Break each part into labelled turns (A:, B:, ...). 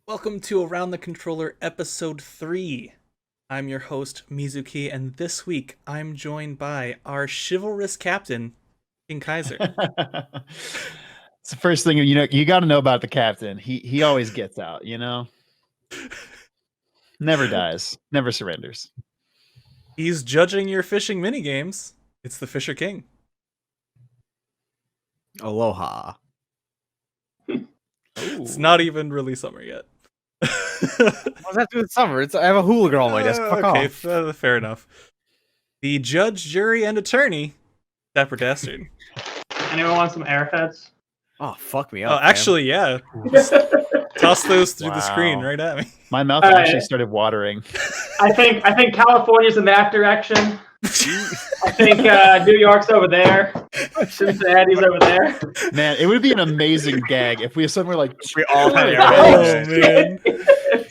A: Welcome to Around the Controller Episode 3. I'm your host, Mizuki, and this week I'm joined by our chivalrous captain, King Kaiser.
B: It's the first thing you got to know about the captain. He always gets out, Never dies, never surrenders.
A: He's judging your fishing minigames. It's the Fisher King.
C: Aloha.
A: It's not even really summer yet.
C: What does that do with summer? I have a hula girl on my desk. Fuck off.
A: Fair enough. The judge, jury, and attorney, Dapper Dastard.
D: Anyone want some airheads?
C: Oh, fuck me up.
A: Actually, yeah. Just toss those through the screen right at me.
B: My mouth actually started watering.
D: I think California's in that direction. I think New York's over there. Cincinnati's over there.
B: Man, it would be an amazing gag if we suddenly
C: we all had
A: airheads.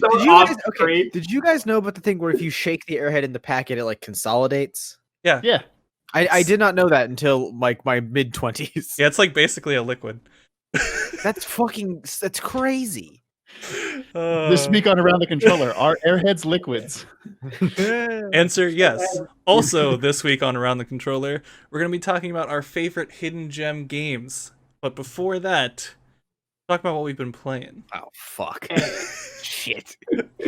C: Oh man! Did you guys know about the thing where if you shake the airhead in the packet, it consolidates?
A: Yeah.
C: I did not know that until my mid-20s.
A: Yeah, it's basically a liquid.
C: That's crazy.
B: This week on Around the Controller, are airheads liquids?
A: Answer yes. Also, this week on Around the Controller, we're going to be talking about our favorite hidden gem games. But before that, talk about what we've been playing.
C: Oh, fuck. Shit.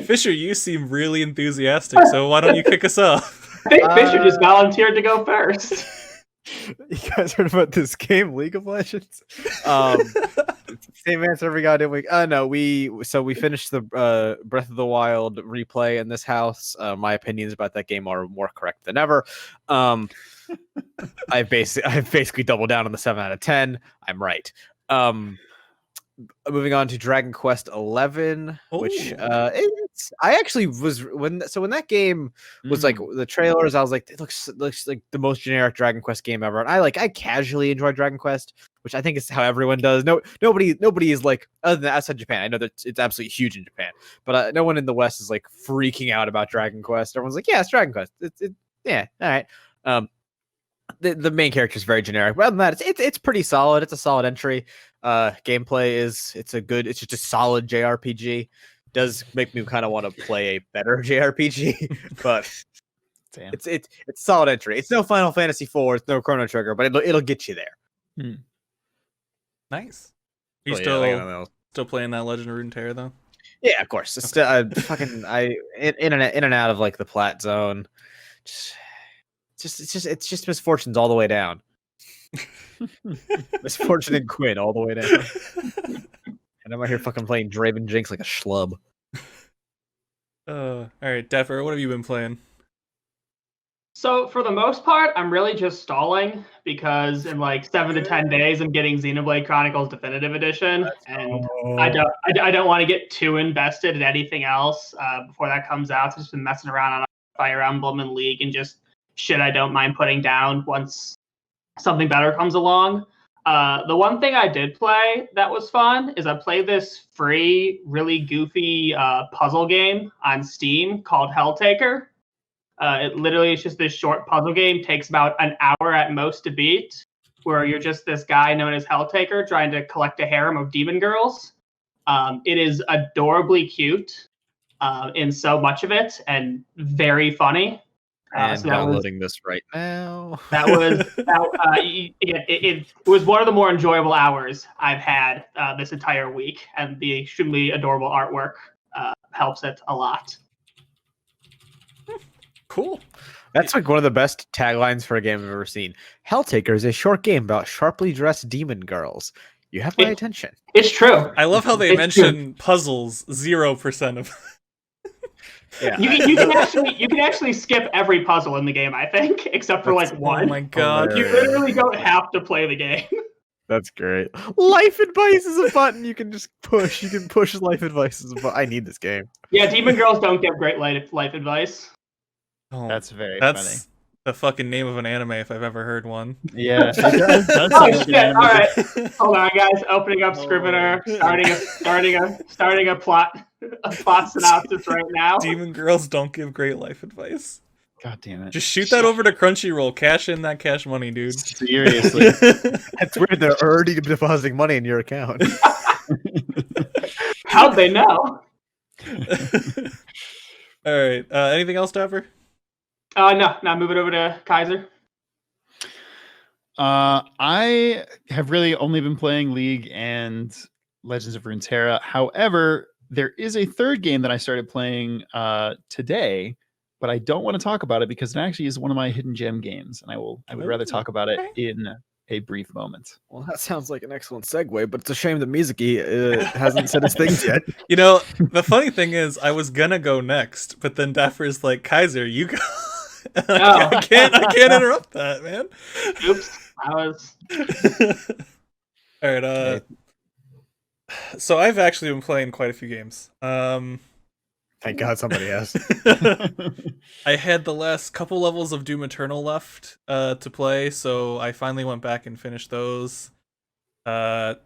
A: Fisher, you seem really enthusiastic, so why don't you kick us off?
D: I think Fisher just volunteered to go first.
C: You guys heard about this game, League of Legends? Same answer every goddamn week. No, we finished the Breath of the Wild replay in this house. My opinions about that game are more correct than ever. I've basically doubled down on the 7 out of 10. I'm right. Moving on to Dragon Quest 11, which I actually was when that game was the trailers. I was like, it looks like the most generic Dragon Quest game ever, and I casually enjoy Dragon Quest, which I think is how everyone does. Nobody is other than outside Japan. I know that it's absolutely huge in Japan, but no one in the West is freaking out about Dragon Quest. Everyone's like, yeah, it's Dragon Quest. Yeah, all right. The main character is very generic, but other than that, it's pretty solid. It's a solid entry. Gameplay it's just a solid JRPG. Does make me kind of want to play a better JRPG, but damn. It's solid entry. It's no Final Fantasy IV, it's no Chrono Trigger, but it'll get you there.
A: Nice. Are you still playing that Legend of Runeterra though?
C: Yeah, of course. It's still in and out of the plat zone. It's just misfortunes all the way down. Misfortune and Quinn all the way down. And I'm out here fucking playing Draven Jinx like a schlub.
A: All right, Dapper, what have you been playing?
D: So for the most part, I'm really just stalling because in 7 to 10 days, I'm getting Xenoblade Chronicles Definitive Edition, and I don't want to get too invested in anything else before that comes out. So I've just been messing around on Fire Emblem and League and just shit I don't mind putting down once something better comes along. The one thing I did play that was fun is I played this free, really goofy puzzle game on Steam called Helltaker. It literally is just this short puzzle game. Takes about an hour at most to beat, where you're just this guy known as Helltaker trying to collect a harem of demon girls. It is adorably cute in so much of it and very funny.
C: So downloading this right now.
D: It was one of the more enjoyable hours I've had this entire week, and the extremely adorable artwork helps it a lot.
A: Cool.
C: That's one of the best taglines for a game I've ever seen. Helltaker is a short game about sharply dressed demon girls. You have my attention.
D: It's true.
A: I love how they mention puzzles 0% of.
D: Yeah. You can actually skip every puzzle in the game, I think, except for one.
A: Oh my god.
D: You literally don't have to play the game.
C: That's great. Life advice is a button you can just push. You can push life advice as a button. I need this game.
D: Yeah, demon girls don't give great life advice.
A: Oh,
B: that's funny.
A: The fucking name of an anime if I've ever heard one.
B: Yeah.
D: Oh shit! All right, hold on, guys. Opening up Scrivener, starting a plot synopsis right now.
A: Demon girls don't give great life advice.
B: God damn it!
A: Just shoot that over to Crunchyroll. Cash in that cash money, dude.
B: Seriously,
C: that's weird. They're already depositing money in your account.
D: How'd they know?
A: All right. Anything else, Dapper?
D: No. Now move it over to Kaiser.
B: I have really only been playing League and Legends of Runeterra. However, there is a third game that I started playing today, but I don't want to talk about it because it actually is one of my hidden gem games, and I would rather talk about it in a brief moment.
C: Well, that sounds like an excellent segue, but it's a shame that Mizuki hasn't said his things yet.
A: You know, the funny thing is, I was gonna go next, but then Dapper's like, Kaiser, you go. I can't interrupt that, man.
D: Oops. I was.
A: All right. So I've actually been playing quite a few games.
C: Thank God somebody has.
A: I had the last couple levels of Doom Eternal left to play, so I finally went back and finished those. The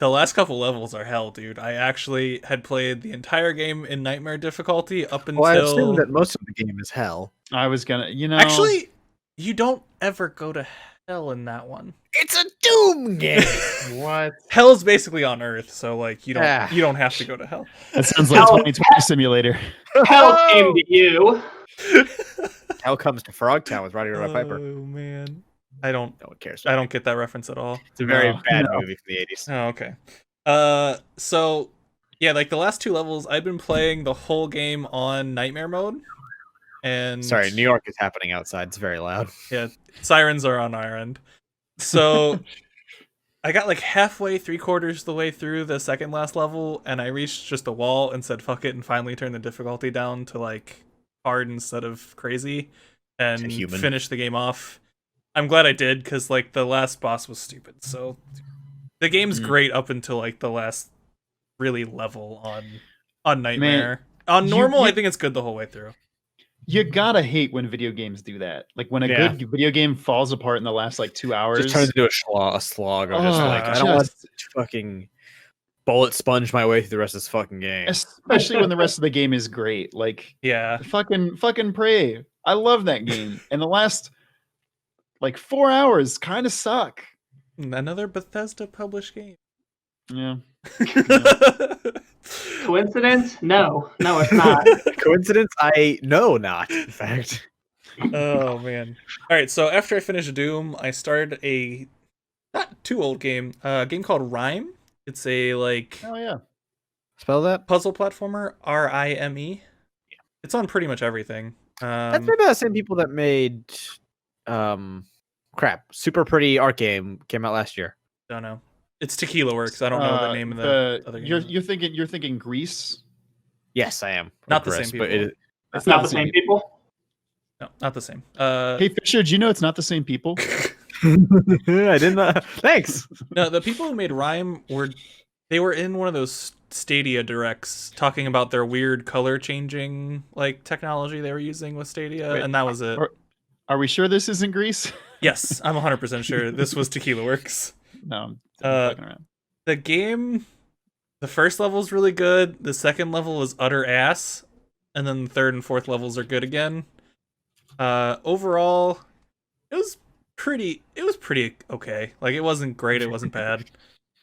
A: last couple levels are hell, dude. I actually had played the entire game in Nightmare difficulty up until...
C: Well, I assume that most of the game is hell.
B: I was gonna,
A: Actually, you don't ever go to hell in that one.
C: It's a Doom game!
B: what?
A: Hell's basically on Earth, so like you don't have to go to hell.
B: That sounds like 2020 simulator.
D: Hell came to you.
C: Hell comes to Frogtown with Roddy Roy Piper.
A: Oh man.
C: No one cares.
A: I don't get that reference at all.
C: It's a very bad movie from the 80s.
A: Oh, okay. So yeah, like the last two levels, I've been playing the whole game on Nightmare mode. And
C: Sorry, New York is happening outside. It's very loud.
A: Yeah, sirens are on our end. So I got like halfway, 3/4 the way through the second last level, and I reached just a wall and said fuck it, and finally turned the difficulty down to like hard instead of crazy, and finished the game off. I'm glad I did, because like the last boss was stupid. So the game's great up until like the last really level on Nightmare. On normal, I think it's good the whole way through.
B: You gotta hate when video games do that. Like when a good video game falls apart in the last like 2 hours.
C: Just turns into a slog. Or just like, I don't want to fucking bullet sponge my way through the rest of this fucking game.
B: Especially when the rest of the game is great. Like,
A: yeah,
B: fucking Prey. I love that game. And the last like 4 hours kind of suck.
A: Another Bethesda published game.
B: Yeah.
D: Coincidence? No, it's not.
C: Coincidence? No, not. In fact.
A: Oh man! All right, so after I finished Doom, I started a not too old game, a game called Rime. It's a
C: Spell that.
A: puzzle platformer, Rime. Yeah. It's on pretty much everything.
C: That's maybe the same people that made Super Pretty Art Game came out last year.
A: Don't know. It's Tequila Works. I don't know the name of the other game.
B: You're thinking Grease?
C: Yes, I am.
A: Not the same people.
C: But
D: it's not the same people.
A: No, not the same.
B: Hey Fisher, do you know it's not the same people?
C: I didn't. Thanks.
A: No, the people who made Rime were in one of those Stadia directs talking about their weird color changing like technology they were using with Stadia, and that was it.
B: Are we sure this isn't Grease?
A: Yes, I'm 100% sure this was Tequila Works.
B: No, I'm fucking around.
A: The game, the first level is really good. The second level was utter ass, and then the third and fourth levels are good again. Overall, it was pretty okay. Like it wasn't great, it wasn't bad.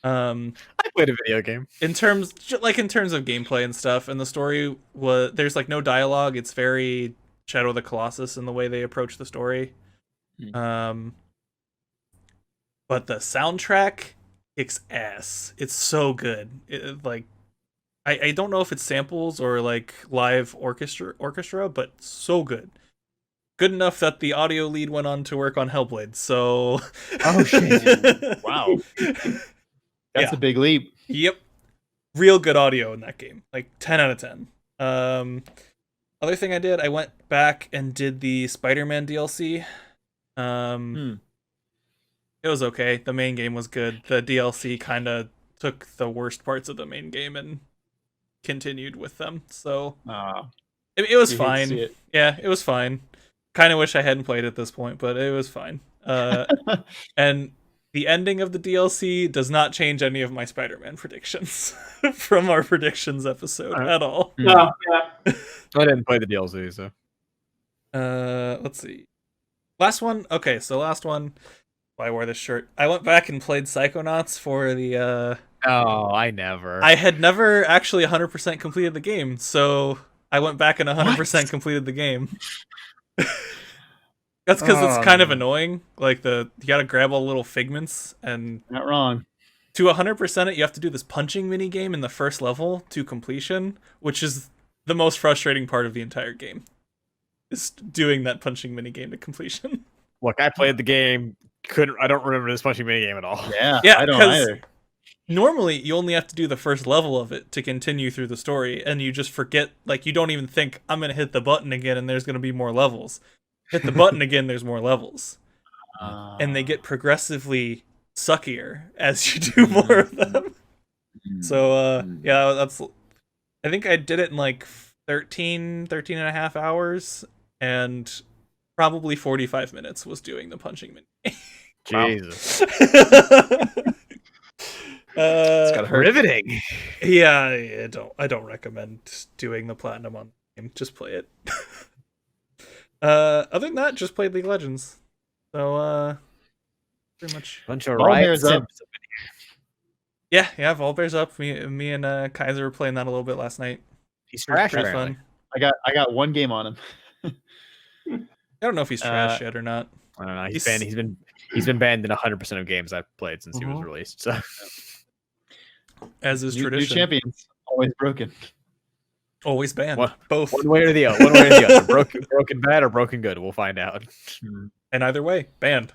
C: I played a video game.
A: In terms of gameplay and stuff, and the story there's like no dialogue. It's very Shadow of the Colossus in the way they approach the story. But the soundtrack kicks ass. It's so good. I don't know if it's samples or like live orchestra, but so good. Good enough that the audio lead went on to work on Hellblade. So
B: oh shit. Wow. That's a big leap.
A: Yep. Real good audio in that game. Like 10 out of 10. Other thing I did, I went back and did the Spider-Man DLC. It was okay. The main game was good. The DLC kind of took the worst parts of the main game and continued with them. So it was fine. Yeah, it was fine. Kind of wish I hadn't played at this point, but it was fine. And the ending of the DLC does not change any of my Spider-Man predictions from our predictions episode at all.
D: No, yeah.
C: I didn't play the DLC, so.
A: Let's see. Last one. Okay, so last one. I wore this shirt. I went back and played Psychonauts for the
C: Oh, I never.
A: I had never actually 100% completed the game, so I went back and 100% completed the game. That's because it's kind of annoying. Like you gotta grab all the little figments, and
B: Not wrong.
A: to 100% it, you have to do this punching mini game in the first level to completion, which is the most frustrating part of the entire game. Is doing that punching mini game to completion.
C: Look, I played the game. I don't remember this punching mini game at all.
B: Yeah, I don't
A: 'cause
B: either.
A: normally you only have to do the first level of it to continue through the story, and you just forget, like, you don't even think, I'm gonna hit the button again and there's gonna be more levels. Hit the button again, there's more levels. And they get progressively suckier as you do more of them. So yeah, that's, I think I did it in like 13 and a half hours, and probably 45 minutes was doing the punching mini.
C: Jesus.
B: It's gotta hurt.
C: Riveting.
A: Yeah, I don't recommend doing the platinum on the game. Just play it. Other than that, just played League of Legends. So pretty much.
C: Bunch of
B: All
C: riot
B: hairs up.
C: sims.
A: Yeah, Volbear's up. Me and Kaiser were playing that a little bit last night.
C: He's
A: It was
C: trash.
A: pretty
C: Apparently.
A: fun.
B: I got one game on him.
A: I don't know if he's trash yet or not.
C: I don't know. He's been banned in 100% of games I've played since he was released. So
A: As is
B: New
A: tradition.
B: champions always broken.
A: Always banned.
C: What?
A: Both.
C: one way or the other. One way or the other. Broken bad or broken good. We'll find out.
A: And either way, banned.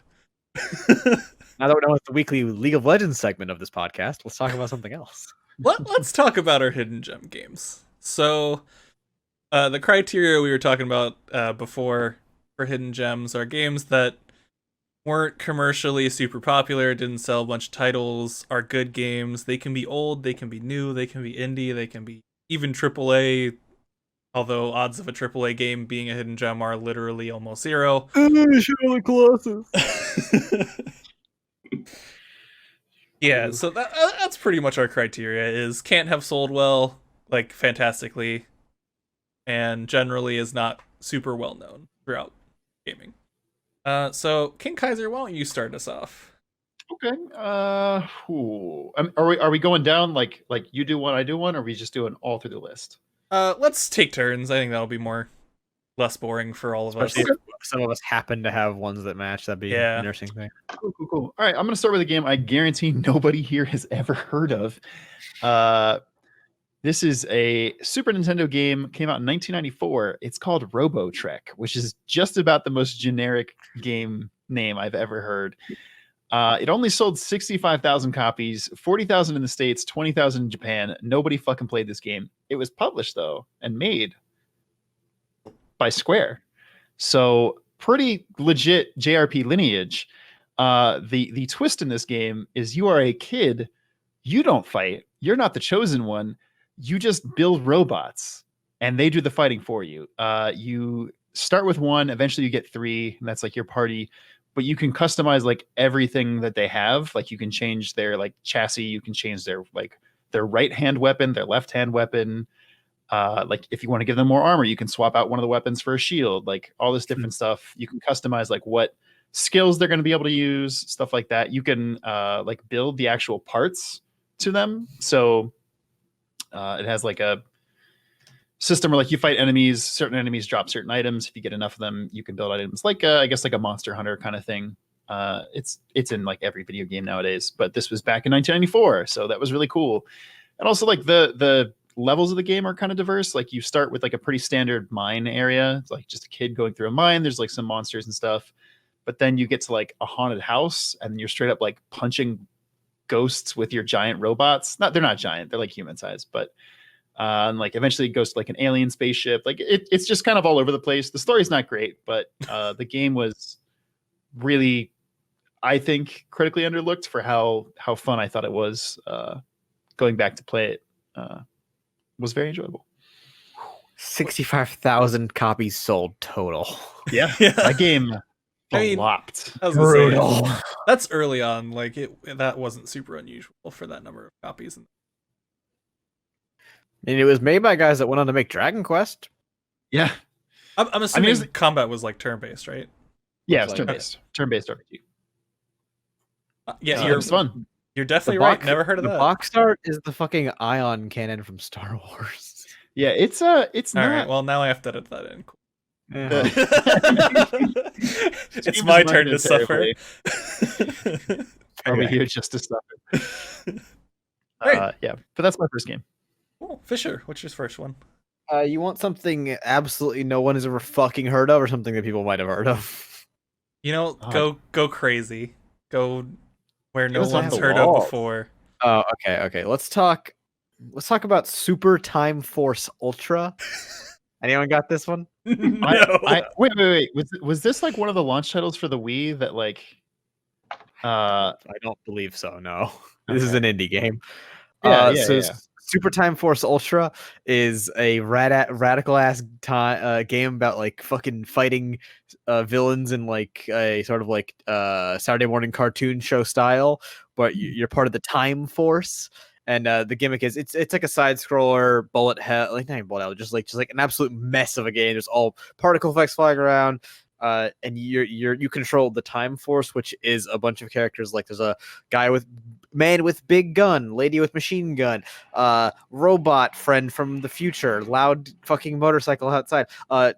C: Now that we're done with the weekly League of Legends segment of this podcast, let's talk about something else.
A: Let's talk about our hidden gem games. So, the criteria we were talking about before for hidden gems are games that weren't commercially super popular, didn't sell a bunch of titles, are good games. They can be old, they can be new, they can be indie, they can be even AAA. Although odds of a AAA game being a hidden gem are literally almost zero. Yeah, so that's pretty much our criteria, is can't have sold well, like fantastically, and generally is not super well known throughout gaming. So King Kaiser, why don't you start us off?
B: Okay. Are we going down like you do one, I do one, or are we just doing all through the list?
A: Let's take turns. I think that'll be less boring for all of us.
C: Especially if some of us happen to have ones that match. That'd be an interesting thing.
B: Cool. All right, I'm going to start with a game I guarantee nobody here has ever heard of. This is a Super Nintendo game, came out in 1994. It's called Robo Trek, which is just about the most generic game name I've ever heard. It only sold 65,000 copies, 40,000 in the States, 20,000 in Japan. Nobody fucking played this game. It was published, though, and made by Square. So pretty legit JRP lineage. The twist in this game is you are a kid. You don't fight. You're not the chosen one. You just build robots, and they do the fighting for you. You start with one. Eventually, you get three, and that's like your party. But you can customize like everything that they have. Like you can change their like chassis. You can change their right hand weapon, their left hand weapon. Like if you want to give them more armor, you can swap out one of the weapons for a shield. Like all this different stuff. You can customize like what skills they're going to be able to use, stuff like that. You can like build the actual parts to them. So it has like a system where like you fight enemies, certain enemies drop certain items. If you get enough of them, you can build items like I guess like a Monster Hunter kind of thing. It's in like every video game nowadays, but this was back in 1994, so that was really cool. And also like the levels of the game are kind of diverse. Like you start with like a pretty standard mine area. It's like just a kid going through a mine. There's like some monsters and stuff, but then you get to like a haunted house, and you're straight up like punching ghosts with your giant robots. They're not giant, they're like human size, but and like eventually it goes to like an alien spaceship. Like it's just kind of all over the place. The story's not great, but the game was really, I think, critically underlooked for how fun I thought it was. Going back to play it was very enjoyable.
C: 65,000 copies sold total.
B: Yeah. That game flopped.
C: Brutal.
A: That's early on. Like that wasn't super unusual for that number of copies.
C: And it was made by guys that went on to make Dragon Quest.
B: Yeah.
A: I'm assuming combat was like turn-based, right?
B: Yeah, it's turn-based. Turn-based RPG.
A: Yeah,
B: it was fun.
A: You're definitely right. Never heard of
C: the
A: that.
C: box art is the fucking ion cannon from Star Wars.
B: Yeah, it's not.
A: All right. Well, now I have to edit that in. Cool.
C: Yeah.
A: It's my turn to
B: terribly.
A: suffer.
B: I'll be here just to suffer.
A: Right.
B: Yeah, but that's my first game.
A: Cool. Fisher, what's your first one?
C: You want something absolutely no one has ever fucking heard of, or something that people might have heard of?
A: You know, go crazy. Go where no
B: was off
A: one's
B: the
A: heard
B: wall.
A: of before.
C: Oh, okay. Let's talk about Super Time Force Ultra. Anyone got this one?
A: No.
B: Wait. Was this like one of the launch titles for the Wii that like?
C: I don't believe so. No, this is
B: Okay.
C: an indie game.
B: Yeah.
C: Super Time Force Ultra is a radical ass game about like fucking fighting villains in like a sort of like Saturday morning cartoon show style, but you're part of the Time Force. And the gimmick is it's like a side scroller bullet hell, like not even bullet hell, just like an absolute mess of a game. There's all particle effects flying around. And you control the Time Force, which is a bunch of characters. Like there's a man with big gun, lady with machine gun, robot friend from the future, loud fucking motorcycle outside,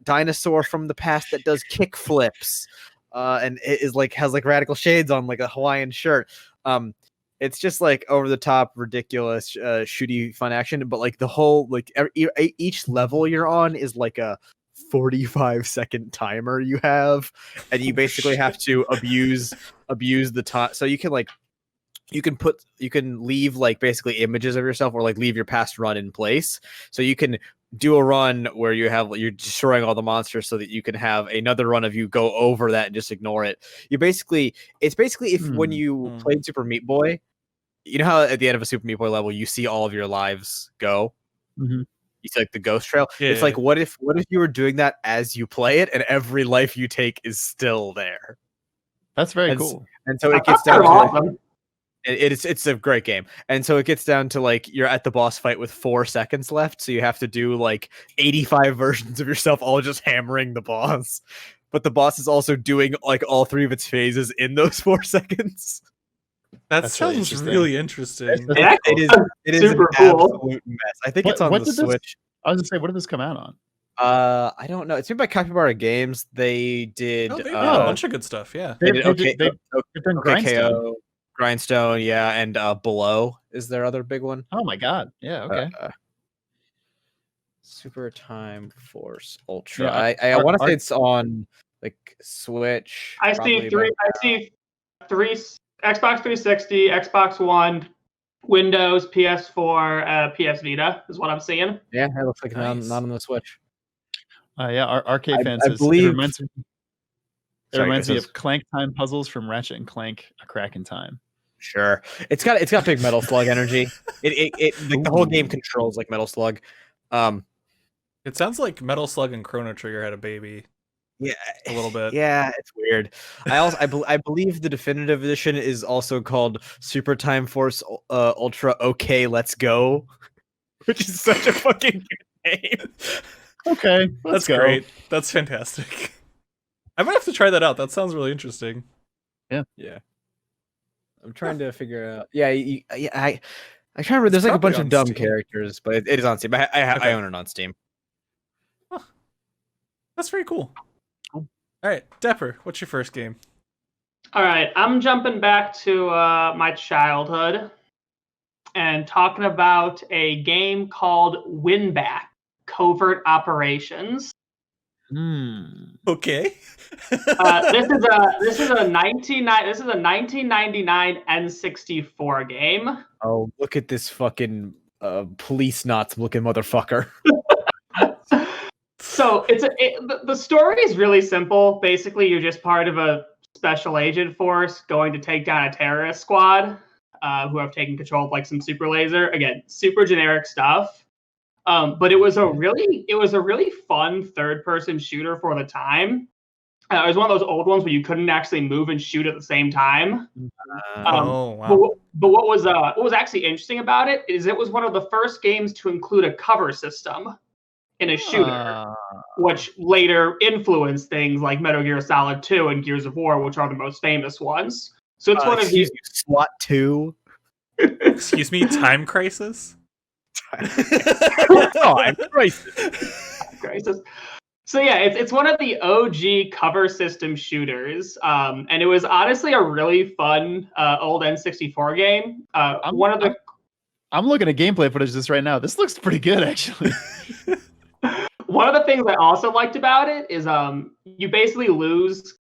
C: dinosaur from the past that does kick flips, and it is like has like radical shades on, like a Hawaiian shirt. It's just like over the top, ridiculous, shooty, fun action. But like the whole like each level you're on is like a 45-second timer you have, and you basically have to abuse the time. So you can leave like basically images of yourself, or like leave your past run in place. So you can do a run where you're destroying all the monsters, so that you can have another run of you go over that and just ignore it. It's basically if when you played Super Meat Boy, you know how at the end of a Super Meat Boy level you see all of your lives go.
B: Mm-hmm.
C: You see like the ghost trail.
A: Yeah,
C: it's like what if you were doing that as you play it, and every life you take is still there.
B: That's very cool.
C: And so it gets down to awesome. It's a great game. And so it gets down to like you're at the boss fight with 4 seconds left, so you have to do like 85 versions of yourself all just hammering the boss. But the boss is also doing like all 3 of its phases in those 4 seconds.
A: That sounds really interesting.
C: It is
D: super
C: an
D: cool.
C: absolute mess. I think it's on the Switch.
B: I was gonna say, what did this come out on?
C: I don't know. It's made by Capybara Games. They did
A: they did a bunch of good stuff. Yeah,
B: They've done Grindstone.
C: Grindstone, yeah, and Below is their other big one.
B: Oh my god, yeah, okay.
C: Super Time Force Ultra. Yeah, I want to say it's on like Switch.
D: I see three Xbox 360, Xbox One, Windows, PS4, PS Vita is what I'm seeing.
C: Yeah, it looks like not on the Switch.
B: Yeah, our arcade fans.
C: I believe
B: it reminds me of Clank Time puzzles from Ratchet and Clank: A Crack in Time.
C: Sure, it's got big Metal Slug energy. The whole game controls like Metal Slug.
A: It sounds like Metal Slug and Chrono Trigger had a baby.
C: Yeah,
A: a little bit.
C: Yeah, it's weird. I believe the definitive edition is also called Super Time Force Ultra. Okay, let's go, which is such a fucking good name.
B: Okay,
A: that's great. That's fantastic. I might have to try that out. That sounds really interesting.
C: Yeah. I'm trying to figure out. Yeah, I try to remember. There's like a bunch of dumb characters, but it is on Steam. I own it on Steam.
A: Huh. That's very cool. All right, Depper, what's your first game?
D: All right, I'm jumping back to my childhood and talking about a game called Winback: Covert Operations.
A: Okay.
D: This is a 1999 N64 game.
C: Oh, look at this fucking police knots looking motherfucker.
D: So the story is really simple. Basically, you're just part of a special agent force going to take down a terrorist squad who have taken control of like some super laser. Again, super generic stuff. But it was a really fun third-person shooter for the time. It was one of those old ones where you couldn't actually move and shoot at the same time.
A: Wow.
D: But what was actually interesting about it is it was one of the first games to include a cover system in a shooter, which later influenced things like Metal Gear Solid 2 and Gears of War, which are the most famous ones. So it's one of these
C: SWAT 2.
A: Excuse me, Time Crisis?
C: Time
D: Crisis. So yeah, it's one of the OG cover system shooters, and it was honestly a really fun old N64 game.
B: I'm looking at gameplay footage of this right now. This looks pretty good, actually.
D: One of the things I also liked about it is you basically lose.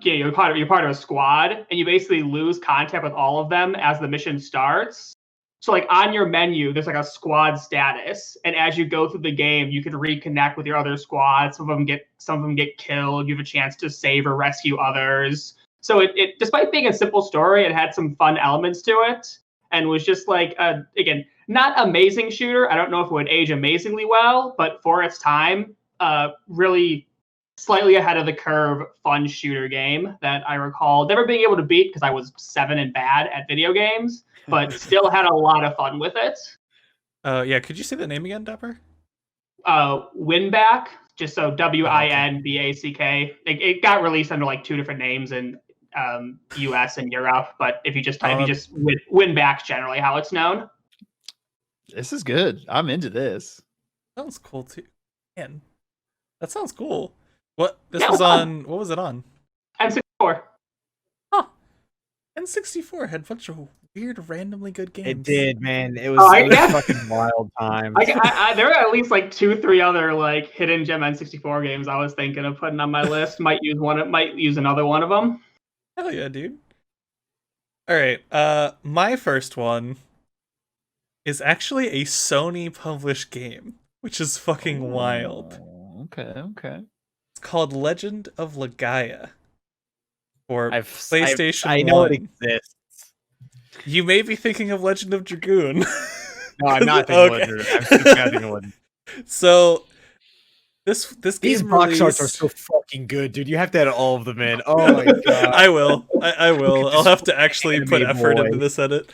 D: You're part of a squad, and you basically lose contact with all of them as the mission starts. So like on your menu, there's like a squad status, and as you go through the game, you can reconnect with your other squads. Some of them get killed. You have a chance to save or rescue others. So it despite being a simple story, it had some fun elements to it, and was just like again, not amazing shooter. I don't know if it would age amazingly well, but for its time, really slightly ahead of the curve fun shooter game that I recall never being able to beat because I was 7 and bad at video games, but still had a lot of fun with it.
A: Yeah, could you say the name again, Dapper?
D: Winback, just so WINBACK. It got released under like 2 different names in US and Europe, but if you just type Winback, generally how it's known.
B: This is good. I'm into this.
A: Sounds cool too. Man, that sounds cool. What was on? What was it on?
D: N64.
A: Huh. N64 had a bunch of weird, randomly good games.
C: It did, man. It was a fucking wild time.
D: There are at least like 2-3 other like hidden gem N64 games I was thinking of putting on my list. Might use another one of them.
A: Hell yeah, dude. All right. My first one is actually a Sony published game, which is fucking wild.
B: Okay.
A: It's called Legend of Legaia for PlayStation 1.
C: I know it exists.
A: You may be thinking of Legend of Dragoon.
C: No, I'm not thinking of Legend. I'm thinking of Legend.
A: So this
C: these
A: game
C: box arts are so fucking good, dude. You have to add all of them in. Oh my god.
A: I will. I'll have to actually put effort into this edit.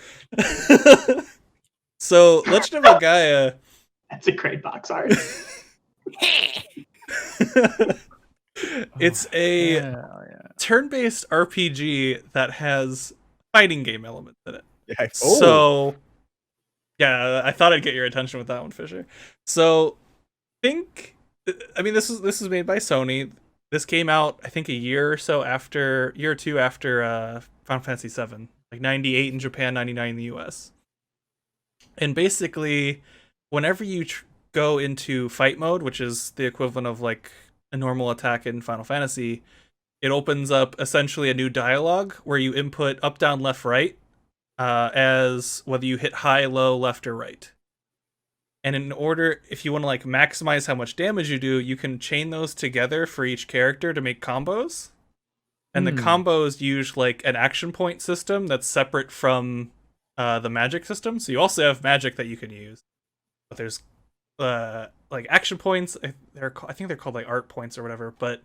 A: So Legend of Legaia.
D: That's a great box art.
A: It's a turn-based RPG that has fighting game elements in it.
C: Yeah.
A: So, yeah, I thought I'd get your attention with that one, Fisher. So, this is made by Sony. This came out, I think, a year or two after Final Fantasy VII, like 98 in Japan, 99 in the US. And basically, whenever you go into fight mode, which is the equivalent of like a normal attack in Final Fantasy, it opens up essentially a new dialogue where you input up, down, left, right, as whether you hit high, low, left, or right. And in order, if you want to like maximize how much damage you do, you can chain those together for each character to make combos. And the combos use like an action point system that's separate from the magic system. So you also have magic that you can use. But there's like action points. I think they're called like art points or whatever. But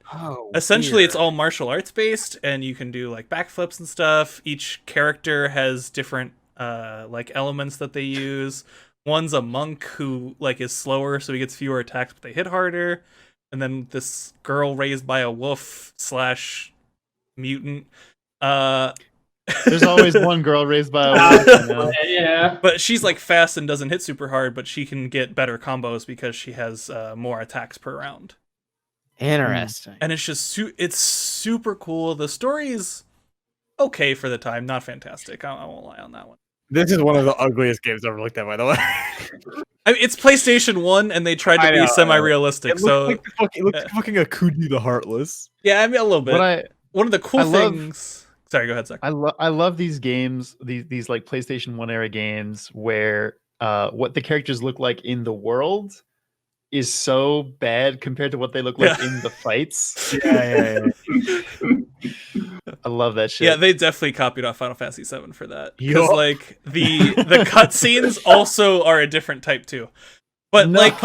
A: essentially, it's all martial arts based, and you can do like backflips and stuff. Each character has different like elements that they use. One's a monk who like is slower, so he gets fewer attacks, but they hit harder. And then this girl raised by a wolf / mutant.
B: There's always one girl raised by a wolf.
D: Yeah.
A: But she's like fast and doesn't hit super hard, but she can get better combos because she has more attacks per round.
C: Interesting.
A: And it's just it's super cool. The story is okay for the time, not fantastic. I won't lie on that one.
C: This is one of the ugliest games I've ever looked at, by the way.
A: I mean, it's PlayStation 1, and they tried to be semi-realistic.
C: It looks like fucking Akuji the Heartless.
A: Yeah, I mean, a little bit. One of the cool things... Sorry, go ahead, Zach.
B: I love these games, these like PlayStation 1 era games where what the characters look like in the world is so bad compared to what they look like in the fights.
C: Yeah.
B: I love that shit.
A: Yeah, they definitely copied off Final Fantasy VII for that. Because like the cutscenes also are a different type too. But like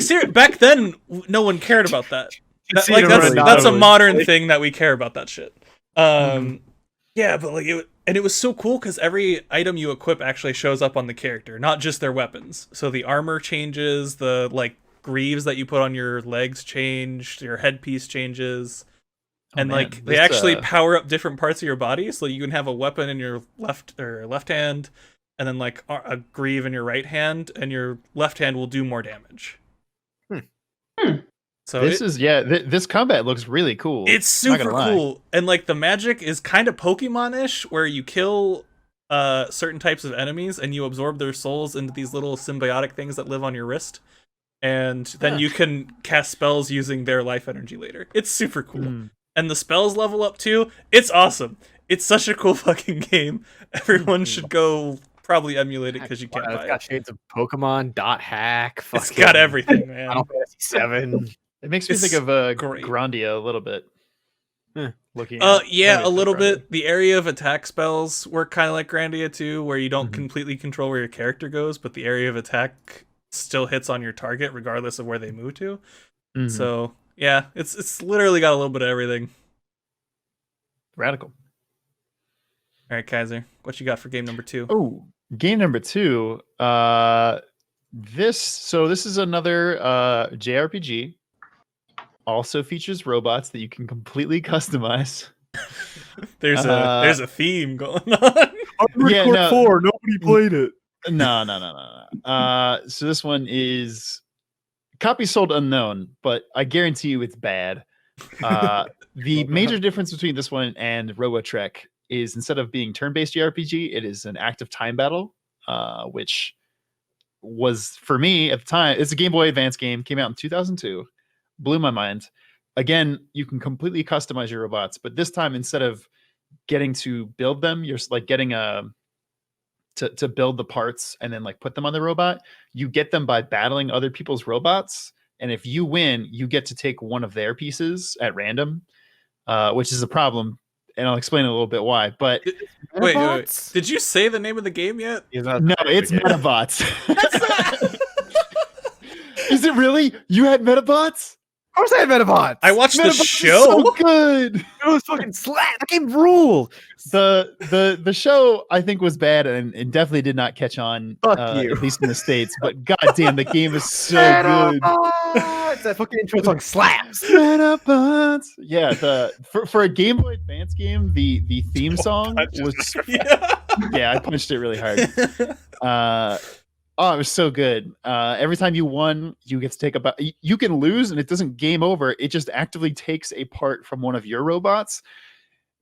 A: seriously, back then no one cared about that. That's a modern thing that we care about that shit. Yeah, but like it was so cool because every item you equip actually shows up on the character, not just their weapons. So the armor changes, the like greaves that you put on your legs changed, your headpiece changes. and
B: man,
A: like they
B: this,
A: actually power up different parts of your body, so you can have a weapon in your left hand, and then like a greave in your right hand, and your left hand will do more damage. So
B: this is this combat looks really cool.
A: It's super cool, and like the magic is kind of Pokemon-ish, where you kill certain types of enemies and you absorb their souls into these little symbiotic things that live on your wrist, and then you can cast spells using their life energy later. It's super cool. And the spells level up too. It's awesome. It's such a cool fucking game. Everyone should go probably emulate it because you can't buy
C: It's got
A: it.
C: shades of Pokemon, dot hack.
A: It's got everything, man.
C: Final Fantasy 7.
B: It makes me think of Grandia a little bit. Looking
A: yeah, a little bit. The area of attack spells work kind of like Grandia too, where you don't completely control where your character goes, but the area of attack still hits on your target regardless of where they move to. So yeah, it's literally got a little bit of everything.
B: Radical.
A: All right, Kaiser, what you got for game number 2?
B: Oh, game number 2. This is another JRPG. Also features robots that you can completely customize.
A: There's a theme going on.
B: Yeah,
C: 4. Nobody played it.
B: No. So this one is copy sold unknown, but I guarantee you it's bad. The major difference between this one and Robotrek is instead of being turn-based JRPG, it is an active time battle, which was, for me at the time, it's a Game Boy Advance game, came out in 2002, blew my mind. Again, you can completely customize your robots, but this time, instead of getting to build them, you're like getting to build the parts and then like put them on the robot. You get them by battling other people's robots, and if you win, you get to take one of their pieces at random, which is a problem, and I'll explain a little bit why. But
A: wait, did you say the name of the game yet?
B: No, it's Medabots. Is it really? You had Medabots?
C: Of course I had Medabots.
A: I watched the show.
B: So good.
C: It was fucking slap. That game ruled.
B: The show I think was bad and definitely did not catch on.
C: Fuck you.
B: At least in the States. But goddamn, the game is so good.
C: That fucking intro song slaps.
B: Medabots. Yeah, for a Game Boy Advance game, the theme song was yeah, I punched it really hard. Oh, it was so good. Every time you won, you get to take you can lose and it doesn't game over. It just actively takes a part from one of your robots,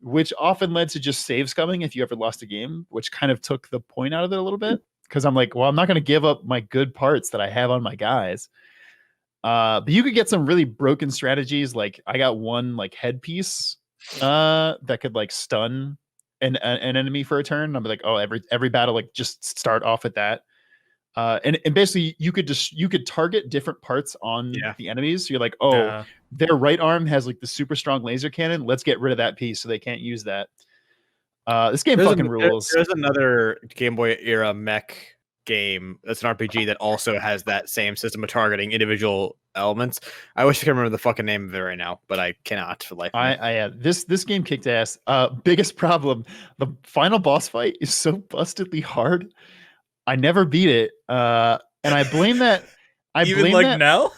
B: which often led to just save scumming if you ever lost a game, which kind of took the point out of it a little bit. Because I'm like, well, I'm not going to give up my good parts that I have on my guys. But you could get some really broken strategies. Like I got one like headpiece that could like stun an enemy for a turn. I'm like, oh, every battle, like just start off at that. And basically you could target different parts on the enemies. So you're like, their right arm has like the super strong laser cannon. Let's get rid of that piece so they can't use that. This game rules.
C: There's another Game Boy era mech game that's an RPG that also has that same system of targeting individual elements. I wish I could remember the fucking name of it right now, but I cannot for life.
B: This game kicked ass. Biggest problem, the final boss fight is so bustedly hard. I never beat it, and I blame that.
A: Now.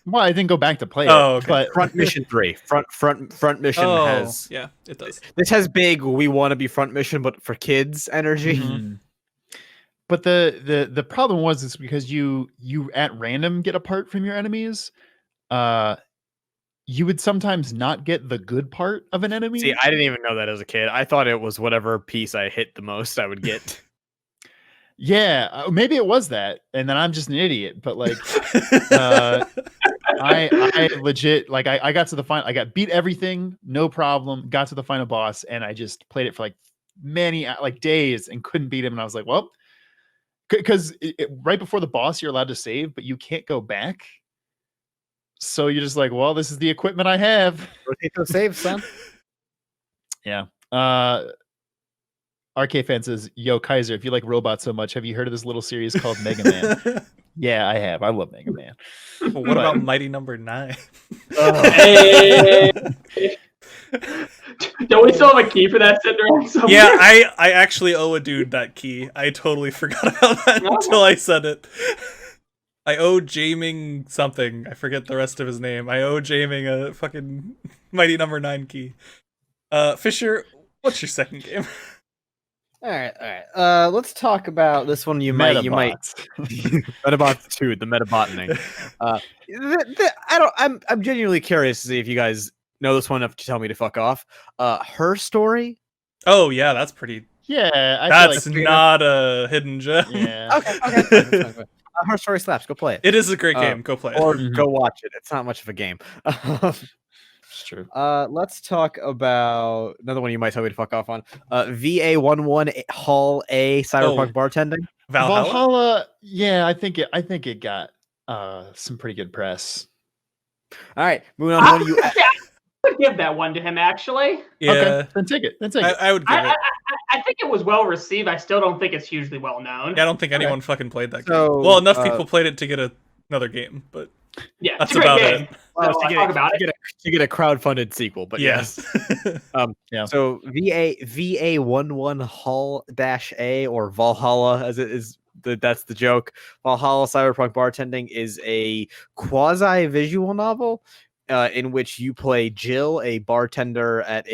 B: Well, I didn't go back to play it.
A: Okay.
B: But
C: Front Mission 3. Front Mission has.
A: Yeah, it does.
C: This has big. We want to be Front Mission, but for kids energy.
B: Mm-hmm. But the problem was because you at random get a part from your enemies. You would sometimes not get the good part of an enemy.
C: See, I didn't even know that as a kid. I thought it was whatever piece I hit the most I would get.
B: Yeah, maybe it was that, and then I'm just an idiot. But like, I legit like I got to the final. I got beat everything, no problem. Got to the final boss, and I just played it for like many like days and couldn't beat him. And I was like, well, because right before the boss, you're allowed to save, but you can't go back. So you're just like, well, this is the equipment I have.
C: Rotate those saves, son.
B: Yeah. RK fan says, yo, Kaiser, if you like robots so much, have you heard of this little series called Mega Man? Yeah, I have. I love Mega Man.
A: Well, what about Mighty Number 9?
D: Hey. Don't we still have a key for that sitting around somewhere?
A: Yeah, I actually owe a dude that key. I totally forgot about that until I said it. I owe Jaming something. I forget the rest of his name. I owe Jaming a fucking Mighty Number 9 key. Fisher, what's your second game?
C: All right. Let's talk about this one. You might Medabots 2, the Metabotting. I'm genuinely curious to see if you guys know this one enough to tell me to fuck off. Her story.
A: Oh yeah, that's pretty.
B: Yeah,
A: That's
B: feel like
A: not a hidden gem.
B: yeah.
C: Okay. Fine. Her story slaps. Go play it.
A: It is a great game. Go play it.
C: Or go watch it. It's not much of a game.
B: It's true.
C: Let's talk about another one you might tell me to fuck off on. VA11 Hall A Cyberpunk bartending.
A: Valhalla?
B: Yeah, I think it got some pretty good press.
C: All right, moving on. One you.
D: I would give that one to him, actually.
A: Yeah.
B: Okay, then take it.
A: I would give it.
D: I think it was well received. I still don't think it's hugely well known.
A: Yeah, I don't think anyone fucking played that game.
C: So,
A: Well, enough people played it to get another game, but
D: Yeah,
A: that's
D: it's a great
A: about
D: game.
A: it.
C: Well,
D: So I talk about it.
C: to get a crowdfunded sequel, but
A: Yes.
B: Yeah.
C: So VA11 Hall -A or Valhalla, as it is. That's the joke. Valhalla Cyberpunk Bartending is a quasi-visual novel in which you play Jill, a bartender at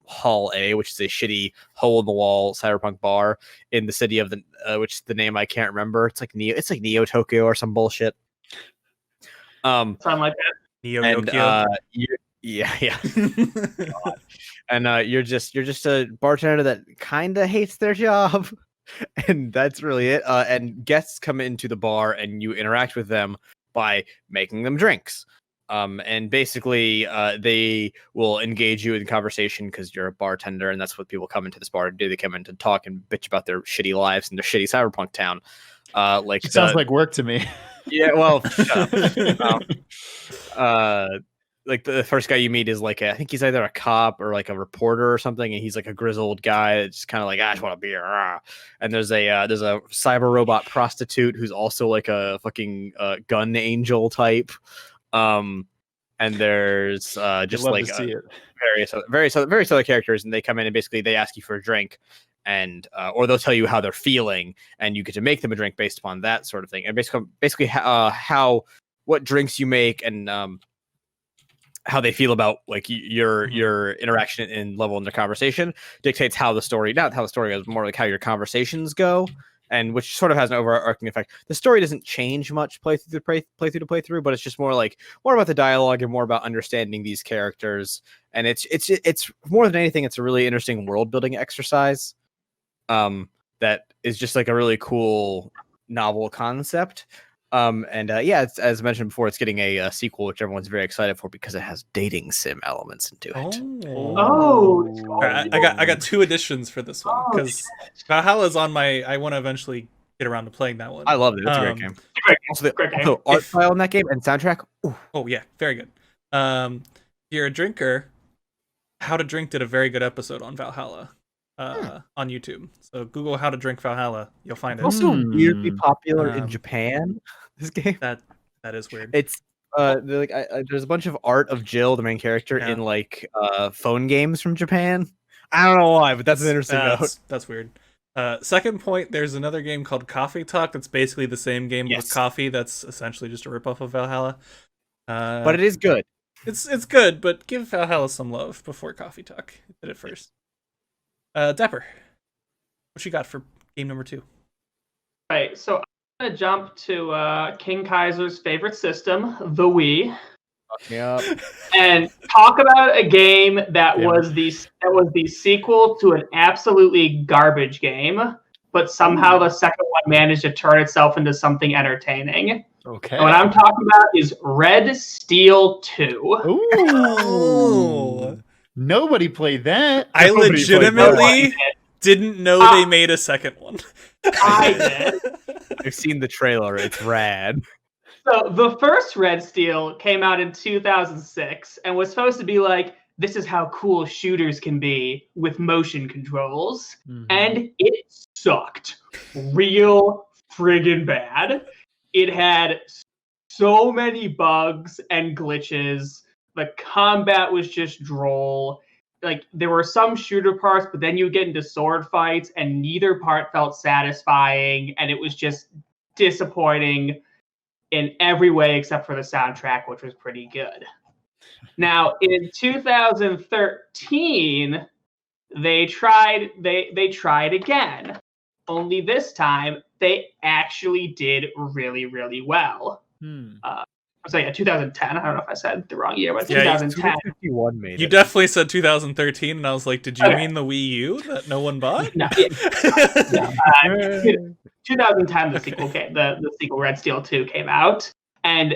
C: Hall A, which is a shitty hole-in-the-wall cyberpunk bar in the city of which the name I can't remember. It's like Neo Tokyo or some bullshit.
D: Something like that.
A: Neo
C: And
A: Yokio.
C: yeah. And you're just a bartender that kind of hates their job, and that's really it. And guests come into the bar, and you interact with them by making them drinks. And basically, they will engage you in conversation because you're a bartender, and that's what people come into this bar to do. They come in to talk and bitch about their shitty lives in their shitty cyberpunk town.
B: It sounds like work to me.
C: Yeah, well, shut up. Like the first guy you meet is like I think he's either a cop or like a reporter or something, and he's like a grizzled guy that's just kind of like I just want a beer. And there's a cyber robot prostitute who's also like a fucking gun angel type. And there's just like various other characters, and they come in and basically they ask you for a drink, and or they'll tell you how they're feeling, and you get to make them a drink based upon that sort of thing. And basically what drinks you make and how they feel about like your interaction and level in the conversation dictates how the story, not how the story goes, more like how your conversations go, and which sort of has an overarching effect. The story doesn't change much playthrough to playthrough, but it's just more about the dialogue and more about understanding these characters. And it's more than anything, it's a really interesting world building exercise. That is just like a really cool novel concept. It's, as mentioned before, it's getting a sequel, which everyone's very excited for because it has dating sim elements into it.
D: Oh,
A: I got two additions for this one because Valhalla's on my. I want to eventually get around to playing that one.
C: I love it. It's a great game.
D: Great game.
C: Also, art style in that game and soundtrack. Ooh.
A: Oh yeah, very good. If you're a drinker, How to Drink did a very good episode on Valhalla on YouTube. So Google How to Drink Valhalla, you'll find it.
C: Also weirdly popular in Japan. This game
A: that is weird.
C: It's there's a bunch of art of Jill, the main character, in like phone games from Japan. I don't know why, but that's an interesting note.
A: That's weird. Second point, there's another game called Coffee Talk that's basically the same game with coffee. That's essentially just a ripoff of Valhalla.
C: But it is good.
A: It's good, but give Valhalla some love before Coffee Talk. It did it first. Dapper, what you got for game number 2?
D: Right, so I'm gonna jump to King Kaiser's favorite system, the Wii.
C: Yep.
D: And talk about a game that was the sequel to an absolutely garbage game, but somehow the second one managed to turn itself into something entertaining.
B: Okay.
D: And what I'm talking about is Red Steel 2.
B: Ooh. Nobody played that.
A: I legitimately didn't know they made a second one.
D: I did.
C: I've seen the trailer. It's rad.
D: So the first Red Steel came out in 2006 and was supposed to be like, this is how cool shooters can be with motion controls.
B: Mm-hmm.
D: And it sucked real friggin' bad. It had so many bugs and glitches. The combat was just droll. Like, there were some shooter parts, but then you get into sword fights, and neither part felt satisfying, and it was just disappointing. in every way except for the soundtrack, which was pretty good. Now, in 2013, they tried again. Only this time, they actually did really, really well. I'm sorry, 2010. I don't know if I said the wrong year, but 2010.
C: 51 made
A: You
C: it.
A: definitely said 2013, and I was like, did you mean the Wii U that no one bought?
D: No, 2010, the sequel came. The sequel Red Steel 2 came out, and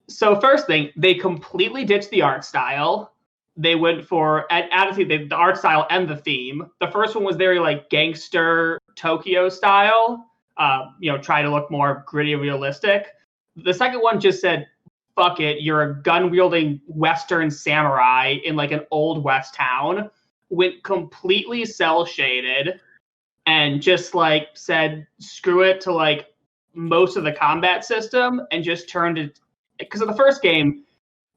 D: so first thing, they completely ditched the art style. They went for, and honestly, the art style and the theme. The first one was very like gangster Tokyo style. Try to look more gritty and realistic. The second one just said, fuck it, you're a gun-wielding Western samurai in like an old West town. Went completely cel-shaded and just like said, screw it to like most of the combat system and just turned it, because of the first game,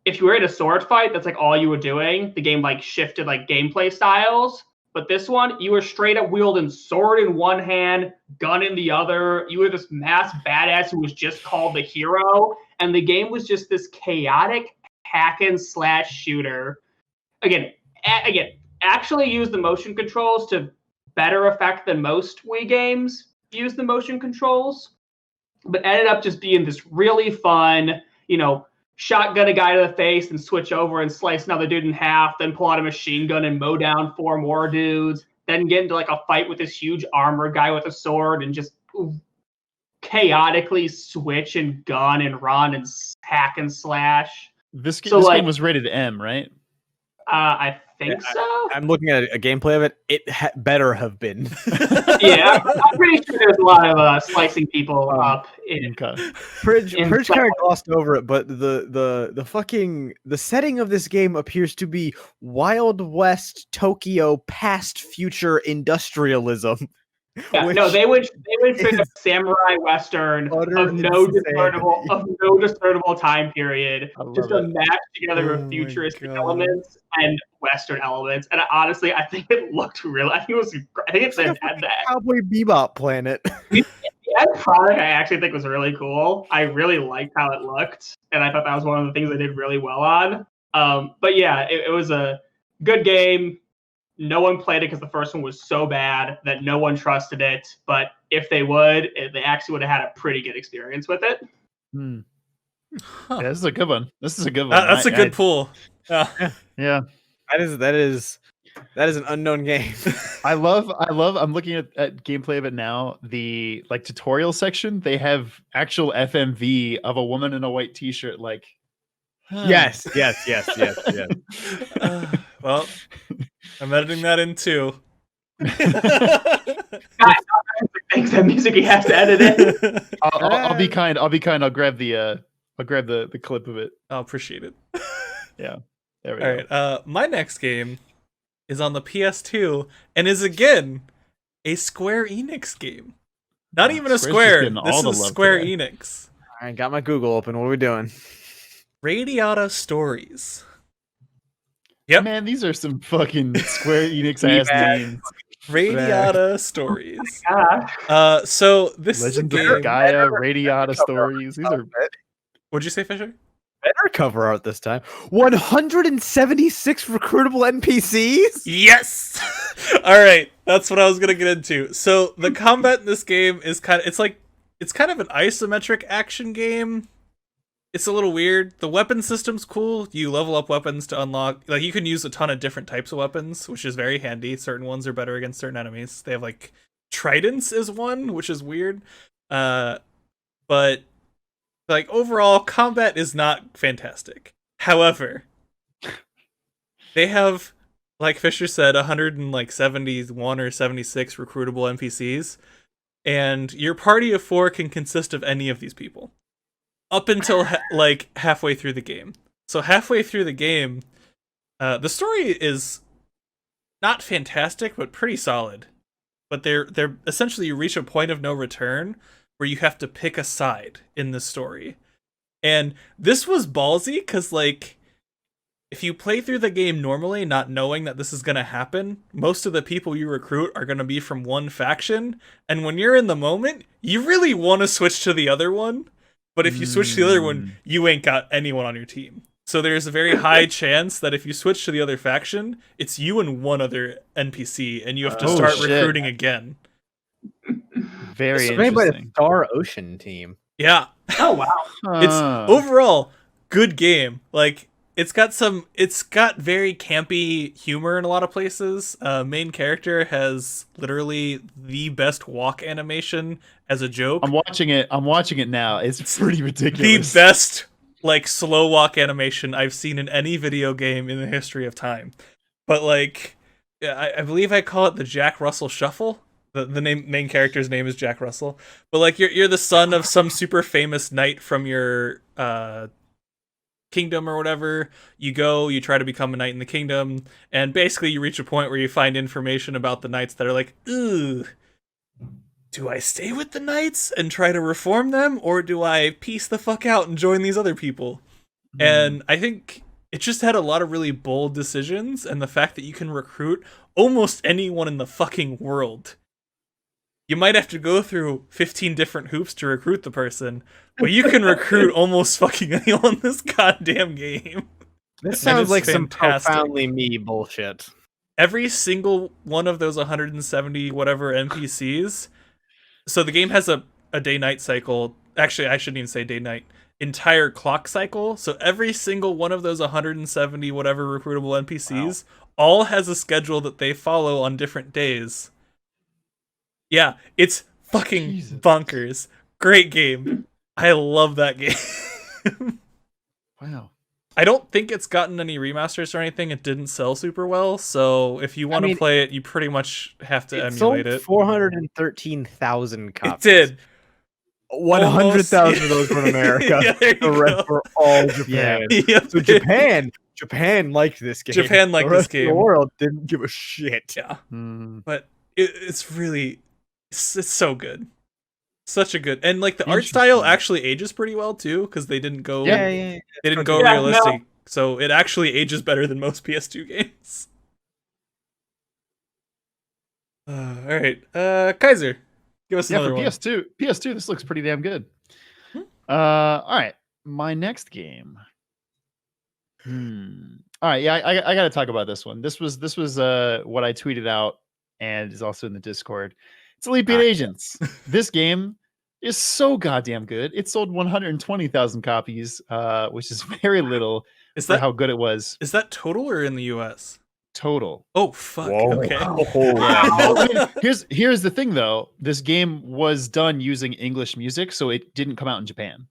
D: if you were in a sword fight, that's like all you were doing. The game like shifted like gameplay styles. But this one, you were straight up wielding sword in one hand, gun in the other. You were this mass badass who was just called the hero. And the game was just this chaotic hack and slash shooter. Again, actually use the motion controls to better effect than most Wii games use the motion controls. But ended up just being this really fun, shotgun a guy to the face and switch over and slice another dude in half, then pull out a machine gun and mow down 4 more dudes, then get into like a fight with this huge armored guy with a sword and just chaotically switch and gun and run and hack and slash.
B: This game was rated M, right?
D: I think so.
C: I'm looking at a gameplay of it. It better have been.
D: Yeah, I'm pretty sure there's a lot of slicing people up.
C: Pridge kind of glossed over it, but the setting of this game appears to be Wild West Tokyo past future industrialism.
D: Yeah, no, they would fit a samurai western of no discernible time period, just a match together of futuristic elements and western elements. And honestly, I think it looked real. I think it's had that
C: Cowboy Bebop planet.
D: The end product I actually think was really cool. I really liked how it looked, and I thought that was one of the things they did really well on. But yeah, it was a good game. No one played it because the first one was so bad that no one trusted it. But if they would, they actually would have had a pretty good experience with it.
B: Huh. Yeah, this is a good one. That's a
A: good pull.
B: Yeah.
C: That is an unknown game.
B: I'm looking at gameplay of it now. The like tutorial section, they have actual FMV of a woman in a white t-shirt. Like,
C: yes.
A: Well, I'm editing that in too.
D: Thanks, that music he has to edit in.
B: I'll be kind. I'll grab the clip of it.
A: I'll appreciate it.
B: Yeah. There we
A: go. All right. My next game is on the PS2 and is again a Square Enix game. Not even a Square. This is Square Enix.
C: All right, got my Google open. What are we doing?
A: Radiata Stories. Yep.
B: Man, these are some fucking Square Enix ass names.
A: Radiata Stories. So this
B: Legends
A: is a game.
B: of Gaia, Radiata Stories. These are.
A: What'd you say, Fisher?
C: Better cover art this time. 176 recruitable NPCs.
A: Yes. All right, that's what I was gonna get into. So the combat in this game is kind of an isometric action game. It's a little weird. The weapon system's cool. You level up weapons to unlock, like you can use a ton of different types of weapons, which is very handy. Certain ones are better against certain enemies. They have like tridents is one, which is weird. But like overall combat is not fantastic. However, they have, like Fisher said, 171 or 76 recruitable NPCs, and your party of 4 can consist of any of these people. Up until like halfway through the game. So halfway through the game, the story is not fantastic, but pretty solid. But they're essentially, you reach a point of no return where you have to pick a side in the story. And this was ballsy because like, if you play through the game normally, not knowing that this is going to happen, most of the people you recruit are going to be from one faction. And when you're in the moment, you really want to switch to the other one. But if you switch to the other one, you ain't got anyone on your team. So there's a very high chance that if you switch to the other faction, it's you and one other NPC, and you have to start recruiting again.
B: Very
C: it's made by the
B: interesting.
C: Star Ocean team.
A: Yeah.
D: Oh wow.
A: It's overall good game. Like it's got very campy humor in a lot of places. Main character has literally the best walk animation as a joke.
B: I'm watching it now. It's pretty ridiculous.
A: The best like slow walk animation I've seen in any video game in the history of time. But like I believe I call it the Jack Russell Shuffle. The main character's name is Jack Russell. But like you're the son of some super famous knight from your kingdom or whatever. You try to become a knight in the kingdom, and basically you reach a point where you find information about the knights that are like, ooh, do I stay with the knights and try to reform them, or do I peace the fuck out and join these other people? And I think it just had a lot of really bold decisions, and the fact that you can recruit almost anyone in the fucking world. You might have to go through 15 different hoops to recruit the person, but you can recruit almost fucking anyone in this goddamn game.
C: This sounds like some profoundly me bullshit.
A: Every single one of those 170 whatever NPCs. So the game has a day-night cycle. Actually, I shouldn't even say day-night. Entire clock cycle. So every single one of those 170 whatever recruitable NPCs all has a schedule that they follow on different days. Yeah, it's fucking bonkers. Great game. I love that game.
B: Wow.
A: I don't think it's gotten any remasters or anything. It didn't sell super well, so if you want to play it, you pretty much have to emulate it.
C: 413,000 copies.
A: It did.
C: 100,000 of those were in America.
A: Yeah,
C: the rest were all Japan.
A: Yeah.
C: So Japan liked this game.
A: Japan liked this game.
C: The world didn't give a shit.
A: Yeah. But it's really... It's so good. Such a good... And like the art style actually ages pretty well too, because they didn't go... They didn't go realistic. No. So it actually ages better than most PS2 games. Alright. Kaiser, give us another
B: for
A: one.
B: PS2, this looks pretty damn good. Alright. My next game. Alright, yeah, I gotta talk about this one. This was what I tweeted out and is also in the Discord. It's Elite Beat Agents. This game is so goddamn good. It sold 120,000 copies, which is very little for how good it was.
A: Is that total or in the US?
B: Total.
A: Oh fuck.
B: Whoa.
A: Okay.
B: Yeah. Here's the thing though. This game was done using English music, so it didn't come out in Japan.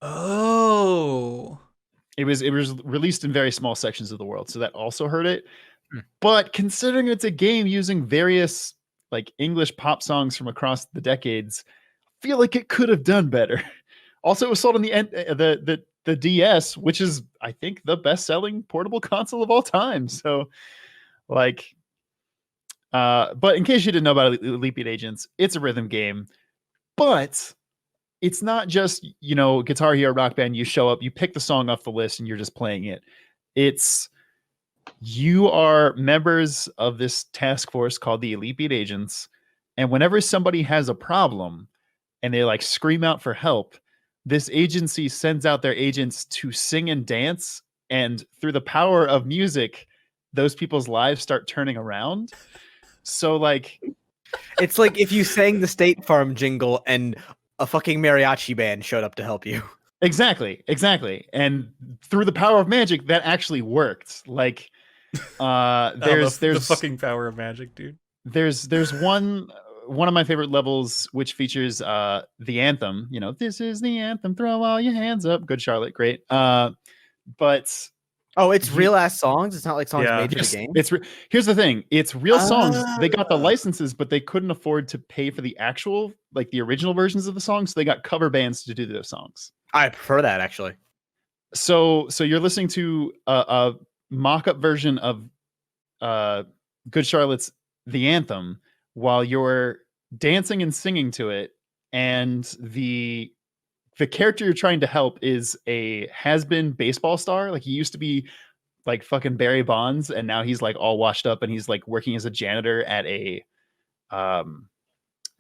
A: Oh.
B: It was released in very small sections of the world, so that also hurt it. But considering it's a game using various like English pop songs from across the decades, I feel like it could have done better. Also, it was sold on the DS, which is I think the best-selling portable console of all time. So, like, but in case you didn't know about Elite Beat Agents, it's a rhythm game, but it's not just Guitar Hero Rock Band. You show up, you pick the song off the list, and you're just playing it. You are members of this task force called the Elite Beat Agents, and whenever somebody has a problem and they like scream out for help, this agency sends out their agents to sing and dance, and through the power of music, those people's lives start turning around. So like,
C: it's like if you sang the State Farm jingle and a fucking mariachi band showed up to help you.
B: Exactly. And through the power of magic, that actually worked. Like, there's
A: the fucking power of magic, dude.
B: There's one of my favorite levels, which features the anthem. This is the anthem. Throw all your hands up. Good Charlotte, great. But
C: it's real ass songs. It's not like songs made for the game.
B: Here's the thing. It's real songs. They got the licenses, but they couldn't afford to pay for the actual, like the original versions of the songs. So they got cover bands to do those songs.
C: I prefer that actually.
B: So you're listening to a mock-up version of Good Charlotte's The Anthem while you're dancing and singing to it, and the character you're trying to help is a has-been baseball star. Like, he used to be like fucking Barry Bonds, and now he's like all washed up, and he's like working as a janitor at a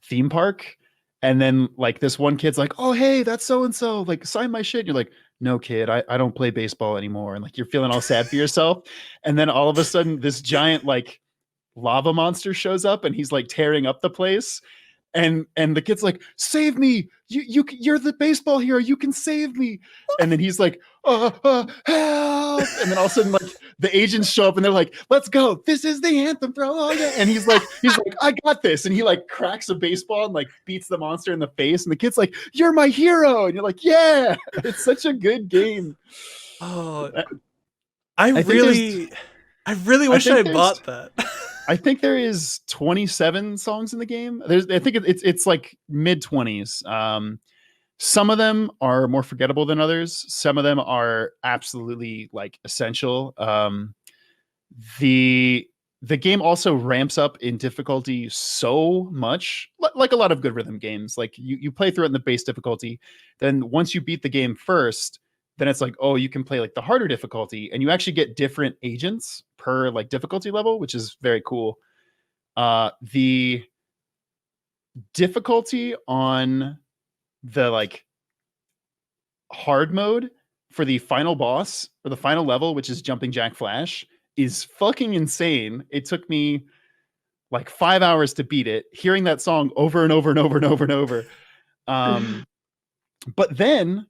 B: theme park. And then like this one kid's like, oh, hey, that's so-and-so, like sign my shit. And you're like, no, kid, I don't play baseball anymore. And like, you're feeling all sad for yourself. And then all of a sudden this giant like lava monster shows up and he's like tearing up the place. And the kid's like, save me. You're the baseball hero. You can save me. And then he's like, help. And then all of a sudden like the agents show up and they're like, let's go. This is the anthem, bro. Oh, yeah. And he's like, I got this. And he like cracks a baseball and like beats the monster in the face. And the kid's like, you're my hero. And you're like, yeah, it's such a good game.
A: Oh, I really wish I bought that.
B: I think there is 27 songs in the game. I think it's like mid-20s. Some of them are more forgettable than others. Some of them are absolutely like essential. The game also ramps up in difficulty so much, like a lot of good rhythm games. Like you play through it in the base difficulty, then once you beat the game first, then it's like, oh, you can play like the harder difficulty, and you actually get different agents per like difficulty level, which is very cool. The difficulty on the like hard mode for the final boss or the final level, which is Jumping Jack Flash, is fucking insane. It took me like 5 hours to beat it, hearing that song over and over and over and over and over. But then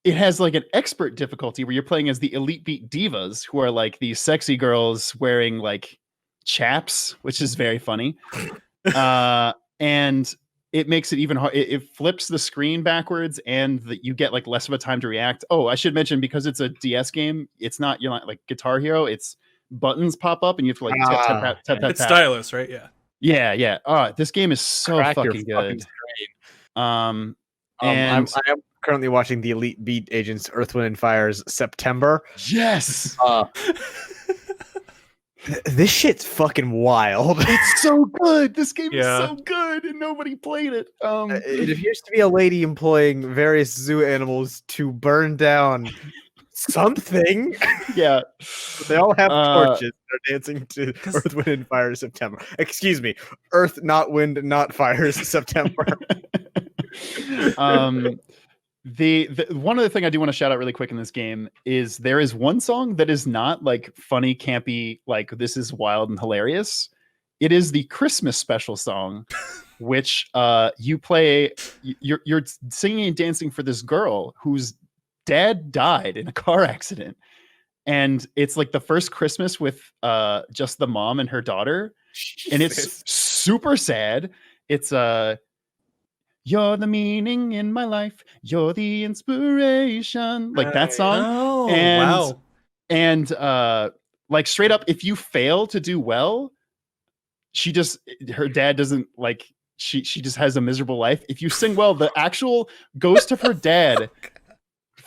B: it has like an expert difficulty where you're playing as the Elite Beat Divas, who are like these sexy girls wearing like chaps, which is very funny. And it makes it even hard. It flips the screen backwards, and you get like less of a time to react. Oh, I should mention, because it's a DS game, you're not like Guitar Hero. It's buttons pop up and you have to like tap.
A: It's stylus, right? Yeah.
B: Yeah. This game is so fucking good.
C: I am currently watching the Elite Beat Agents Earth, Wind, and Fire's September.
B: Yes.
C: This shit's fucking wild.
B: It's so good. This game is so good, and nobody played it.
C: It appears to be a lady employing various zoo animals to burn down something.
B: Yeah.
C: They all have torches. They're dancing to Earth, Wind, and Fire September. Excuse me. Earth, not wind, not fires September.
B: The one other thing I do want to shout out really quick in this game is there is one song that is not like funny, campy, like this is wild and hilarious. It is the Christmas special song, which you play. You're singing and dancing for this girl whose dad died in a car accident, and it's like the first Christmas with just the mom and her daughter. Jesus. And it's super sad. It's you're the meaning in my life. You're the inspiration. Like that song.
A: Oh,
B: and,
A: wow.
B: And like straight up, if you fail to do well, her dad doesn't like, she just has a miserable life. If you sing well, the actual ghost of her dad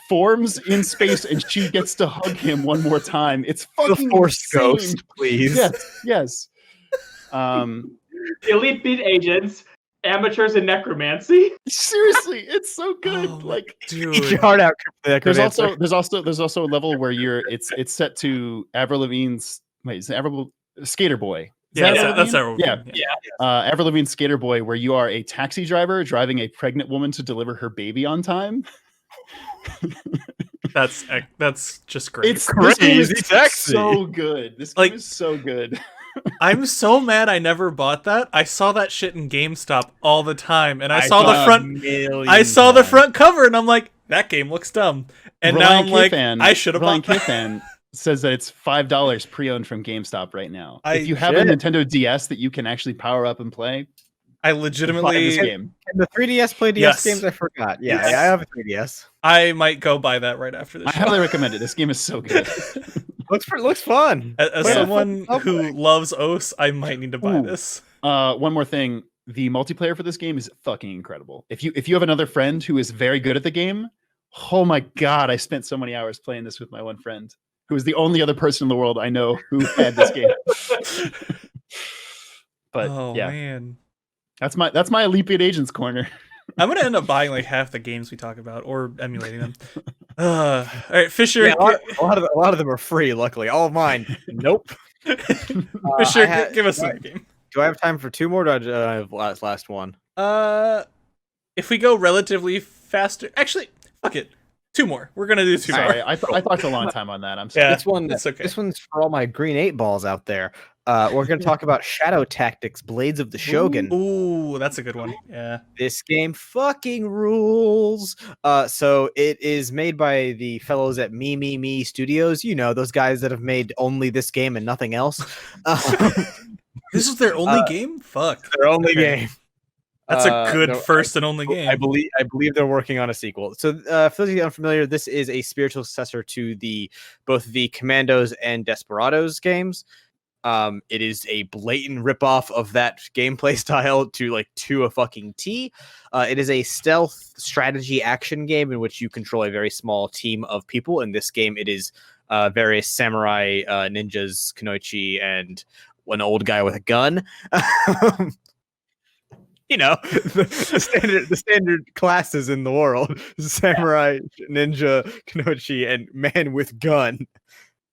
B: forms in space and she gets to hug him one more time. It's fucking
C: the Force
B: insane.
C: Ghost, please.
B: Yes.
D: Elite Beat Agents. Amateurs in necromancy.
B: Seriously, it's so good. Like,
A: dude,
C: shout out.
B: There's also a level where it's set to Avril Lavigne's. Wait, is it Avril Skater Boy?
A: That's Avril.
B: Yeah. Avril Lavigne's Skater Boy, where you are a taxi driver driving a pregnant woman to deliver her baby on time.
A: That's just great.
B: It's crazy.
C: Taxi.
B: So good. This game is so good.
A: I'm so mad I never bought that. I saw that shit in GameStop all the time, and I saw the front cover, and I'm like, that game looks dumb. And now I'm like, I should have bought that.
B: Fan says that it's $5 pre-owned from GameStop right now. If you have a Nintendo DS that you can actually power up and play,
A: I legitimately
B: this game.
C: And the 3DS play DS games, I forgot. Yeah, I have a 3DS.
A: I might go buy that right after this.
B: I highly recommend it. This game is so good.
C: Looks fun.
A: As someone who loves OS, I might need to buy this.
B: One more thing. The multiplayer for this game is fucking incredible. If you have another friend who is very good at the game, oh my god, I spent so many hours playing this with my one friend, who is the only other person in the world I know who had this game. But
A: man.
B: That's my Elite Beat Agents corner.
A: I'm gonna end up buying like half the games we talk about or emulating them. All right, Fisher.
C: Yeah, a lot of them are free. Luckily, all of mine. Nope.
A: Fisher, give us a game.
C: Do I have time for two more? Or do I have last one?
A: if we go relatively faster, actually, fuck it, 2 more. We're gonna do 2
B: Sorry,
A: more.
B: I talked a long time on that. I'm sorry.
A: Yeah, it's okay.
C: This one's for all my green 8 balls out there. We're going to talk about Shadow Tactics: Blades of the Shogun.
A: Ooh, that's a good one. Yeah.
C: This game fucking rules. So it is made by the fellows at Me Studios. You know, those guys that have made only this game and nothing else.
A: This is their only game? Fuck.
C: Their only game.
A: That's a good first and only game.
C: I believe they're working on a sequel. So, for those of you unfamiliar, this is a spiritual successor to both the Commandos and Desperados games. It is a blatant ripoff of that gameplay style to a fucking T. It is a stealth strategy action game in which you control a very small team of people. In this game, it is various samurai, ninjas, kunoichi, and an old guy with a gun. You know, the standard classes in the world: samurai, ninja, kunoichi, and man with gun.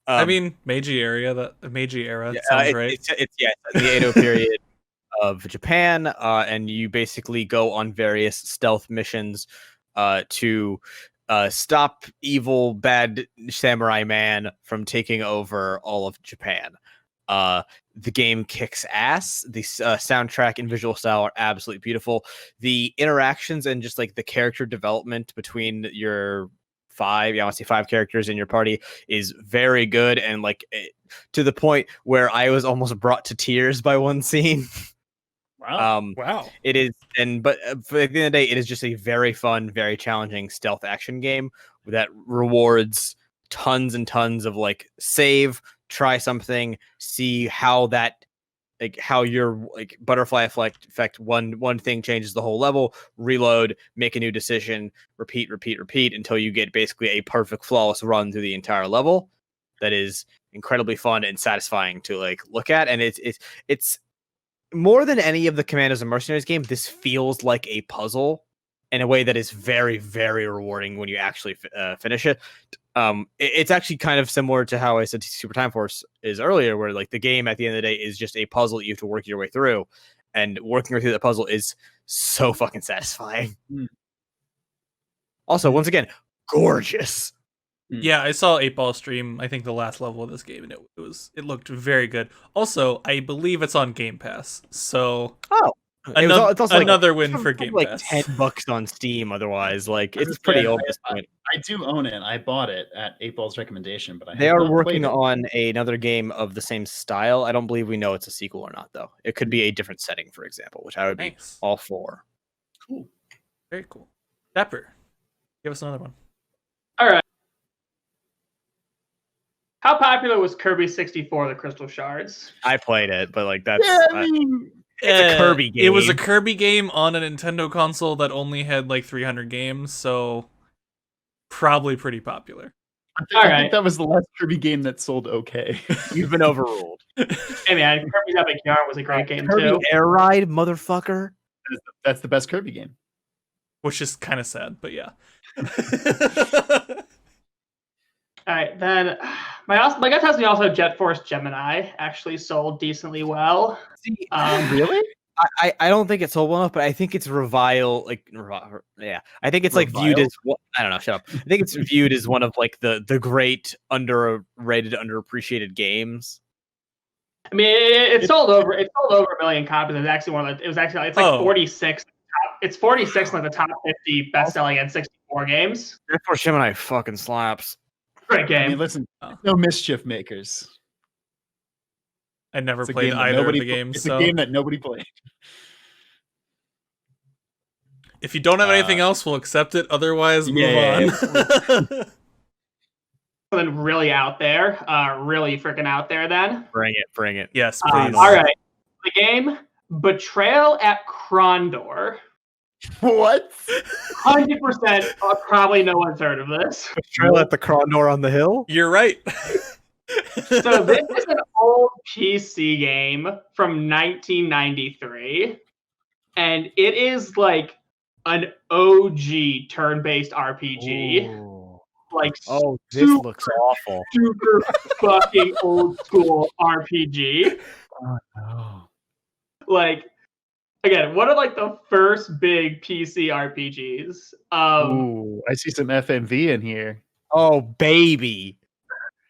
A: I mean, Meiji era sounds right.
C: It's the Edo period of Japan, and you basically go on various stealth missions to stop evil, bad samurai man from taking over all of Japan. The game kicks ass. The soundtrack and visual style are absolutely beautiful. The interactions and just like the character development between your 5 characters in your party is very good, and to the point where I was almost brought to tears by one scene.
A: Wow.
C: It is, but for the end of the day, it is just a very fun, very challenging stealth action game that rewards tons and tons of save, try something, see how that how your butterfly effect one thing changes the whole level, reload, make a new decision, repeat until you get basically a perfect flawless run through the entire level. That is incredibly fun and satisfying to look at, and it's more than any of the Commandos and Mercenaries game. This feels like a puzzle in a way that is very, very rewarding when you actually finish it. It's actually kind of similar to how I said Super Time Force is earlier, where the game at the end of the day is just a puzzle that you have to work your way through, and working through that puzzle is so fucking satisfying. Also, once again, gorgeous.
A: Yeah, I saw 8-Ball stream, I think the last level of this game, and it looked very good. Also, I believe it's on Game Pass, so
C: it's also
A: another win for Game Pass.
C: $10 on Steam. Otherwise, it's pretty old at this point.
B: I do own it. I bought it at 8-Ball's recommendation, but
C: they are working on another game of the same style. I don't believe we know it's a sequel or not, though. It could be a different setting, for example, which I would be all for.
A: Cool, very cool. Dapper, give us another one.
D: All right. How popular was Kirby 64: The Crystal Shards?
C: I played it, but that's.
A: It's
C: a Kirby game.
A: It was a Kirby game on a Nintendo console that only had 300 games, so probably pretty popular.
B: I think that was the last Kirby game that sold okay.
C: You've been overruled.
D: Hey man, Kirby's Epic Yarn was a great game
C: Kirby
D: too.
C: Air Ride, motherfucker.
B: That's the best Kirby game.
A: Which is kind of sad, but yeah.
D: All right, then my gut tells me also Jet Force Gemini actually sold decently well.
C: Really? I don't think it sold well enough, but I think it's I think it's viewed as I don't know. Shut up. I think it's viewed as one of the great underrated, underappreciated games.
D: I mean, it sold over 1 million copies. It's actually it's 46. It's 46 in the top 50 best-selling N64 games.
C: Jet Force Gemini fucking slaps.
D: Great game.
B: I mean, listen, no mischief makers.
A: I never played either of the games.
B: It's a game that nobody played.
A: If you don't have anything else, we'll accept it. Otherwise, move on.
D: Something really out there, really freaking out there. Then
C: bring it.
A: Yes, please.
D: All right, the game Betrayal at Krondor.
B: What?
D: 100%. Probably no one's heard of this.
C: Betrayal at the Krondor on the Hill.
A: You're right.
D: So this is an old PC game from 1993, and it is an OG turn-based RPG.
C: Ooh.
D: This
C: looks awful.
D: Super fucking old school RPG.
C: Oh no.
D: again, one of like the first big PC RPGs.
B: Ooh, I see some FMV in here.
C: Oh, baby.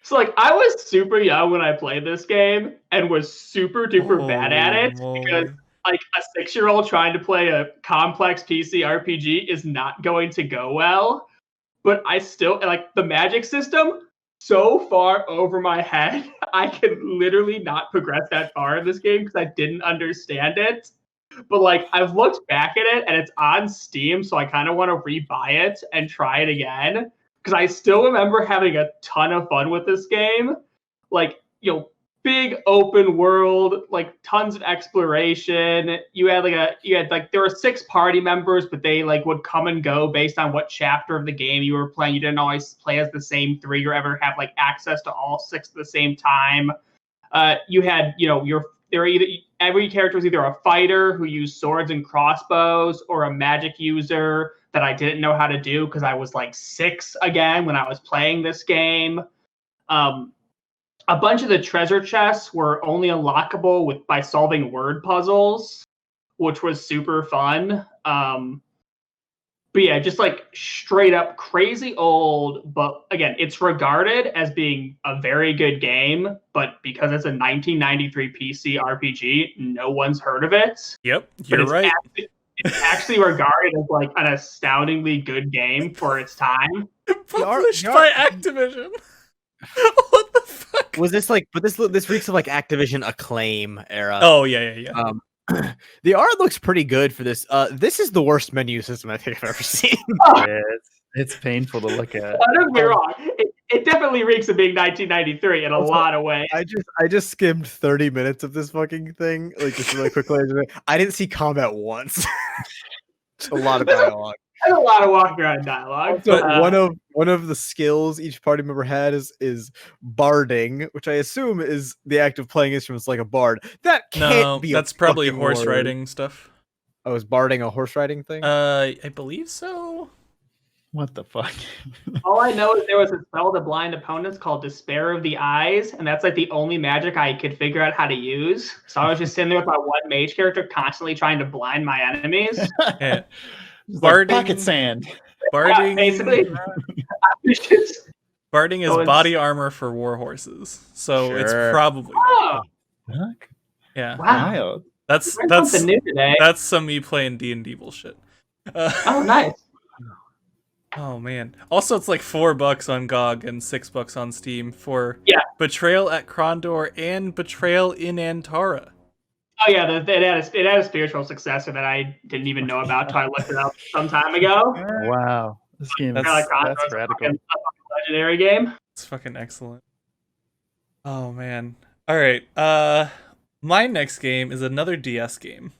D: So like I was super young when I played this game and was super duper bad at
A: Holy
D: it
A: moly.
D: because like a 6-year-old trying to play a complex PC RPG is not going to go well. But I still like the magic system so far over my head. I could literally not progress that far in this game because I didn't understand it. But like I've looked back at it and it's on Steam, so I kind of want to rebuy it and try it again because I still remember having a ton of fun with this game. Like, big open world, like tons of exploration. You had there were 6 party members, but they like would come and go based on what chapter of the game you were playing. You didn't always play as the same 3 or ever have like access to all 6 at the same time. You had, every character was either a fighter who used swords and crossbows or a magic user that I didn't know how to do because I was like 6 again when I was playing this game. A bunch of the treasure chests were only unlockable by solving word puzzles, which was super fun. But yeah, just like straight up crazy old, but again, it's regarded as being a very good game, but because it's a 1993 PC RPG, no one's heard of it.
A: Yep,
D: But
A: you're right.
D: It's actually regarded as like an astoundingly good game for its time.
A: Published by Activision. What the fuck?
C: Was this like? But this reeks of like Activision Acclaim era.
A: Oh yeah.
C: The art looks pretty good for this. This is the worst menu system I think I've ever seen.
B: Yeah, it's painful to look at.
D: Don't get me wrong. It definitely reeks of being 1993 in a lot of ways.
C: I just skimmed 30 minutes of this fucking thing, like just really quickly. I didn't see combat once. It's a lot of dialogue.
D: There's a lot of walking around dialogue.
C: So one of the skills each party member had is barding, which I assume is the act of playing instruments like a bard. That can't be.
A: That's probably
C: fucking
A: horse
C: word.
A: riding stuff.
C: Oh, is barding a horse riding thing?
A: I believe so.
B: What the fuck?
D: All I know is there was a spell to blind opponents called Despair of the Eyes, and that's like the only magic I could figure out how to use. So I was just sitting there with my one mage character constantly trying to blind my enemies.
A: Yeah.
B: Barding, like pocket sand.
A: Barding,
D: basically.
A: Barding is body armor for war horses, so it's probably.
D: Oh,
A: yeah.
B: Wow.
A: That's
D: something new today.
A: That's some me playing D&D bullshit.
D: Oh, nice.
A: Oh man. Also, it's like $4 on GOG and $6 on Steam for Betrayal at Krondor and Betrayal in Antara.
D: Oh yeah, it had a spiritual successor that I didn't even know about until I looked it up some time ago.
B: Wow, this game that's radical.
D: A legendary game.
A: It's fucking excellent. Oh man. All right. My next game is another DS game.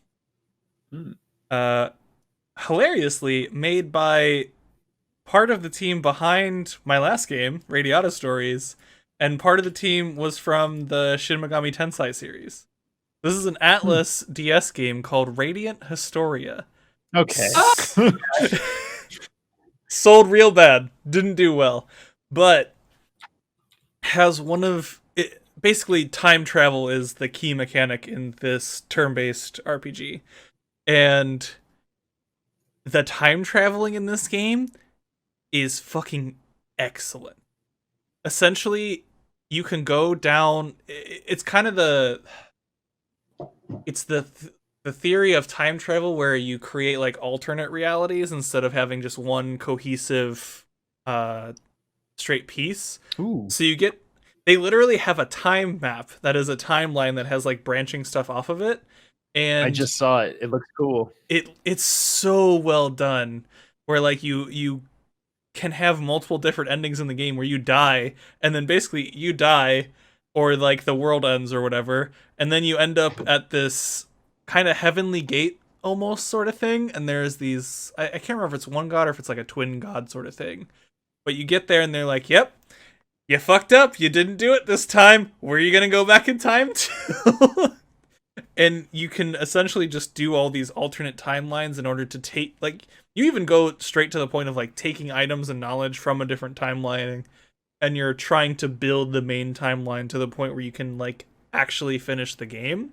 A: Hilariously made by part of the team behind my last game, Radiata Stories, and part of the team was from the Shin Megami Tensei series. This is an Atlas DS game called Radiant Historia.
B: Okay.
A: Sold real bad. Didn't do well. But has one of... Basically, time travel is the key mechanic in this turn-based RPG. And the time traveling in this game is fucking excellent. Essentially, you can go down... It's kind of the... It's the theory of time travel where you create like alternate realities instead of having just one cohesive straight piece.
B: Ooh.
A: So they literally have a time map that is a timeline that has like branching stuff off of it. And
B: I just saw it. It looks cool.
A: It's so well done where like you can have multiple different endings in the game where you die and then basically you die or like the world ends or whatever, and then you end up at this kind of heavenly gate almost sort of thing, and there's these I can't remember if it's one god or if it's like a twin god sort of thing, but you get there and they're like, yep, you fucked up, you didn't do it this time, where are you gonna go back in time to? And you can essentially just do all these alternate timelines in order to take, like, you even go straight to the point of like taking items and knowledge from a different timeline, and you're trying to build the main timeline to the point where you can like actually finish the game.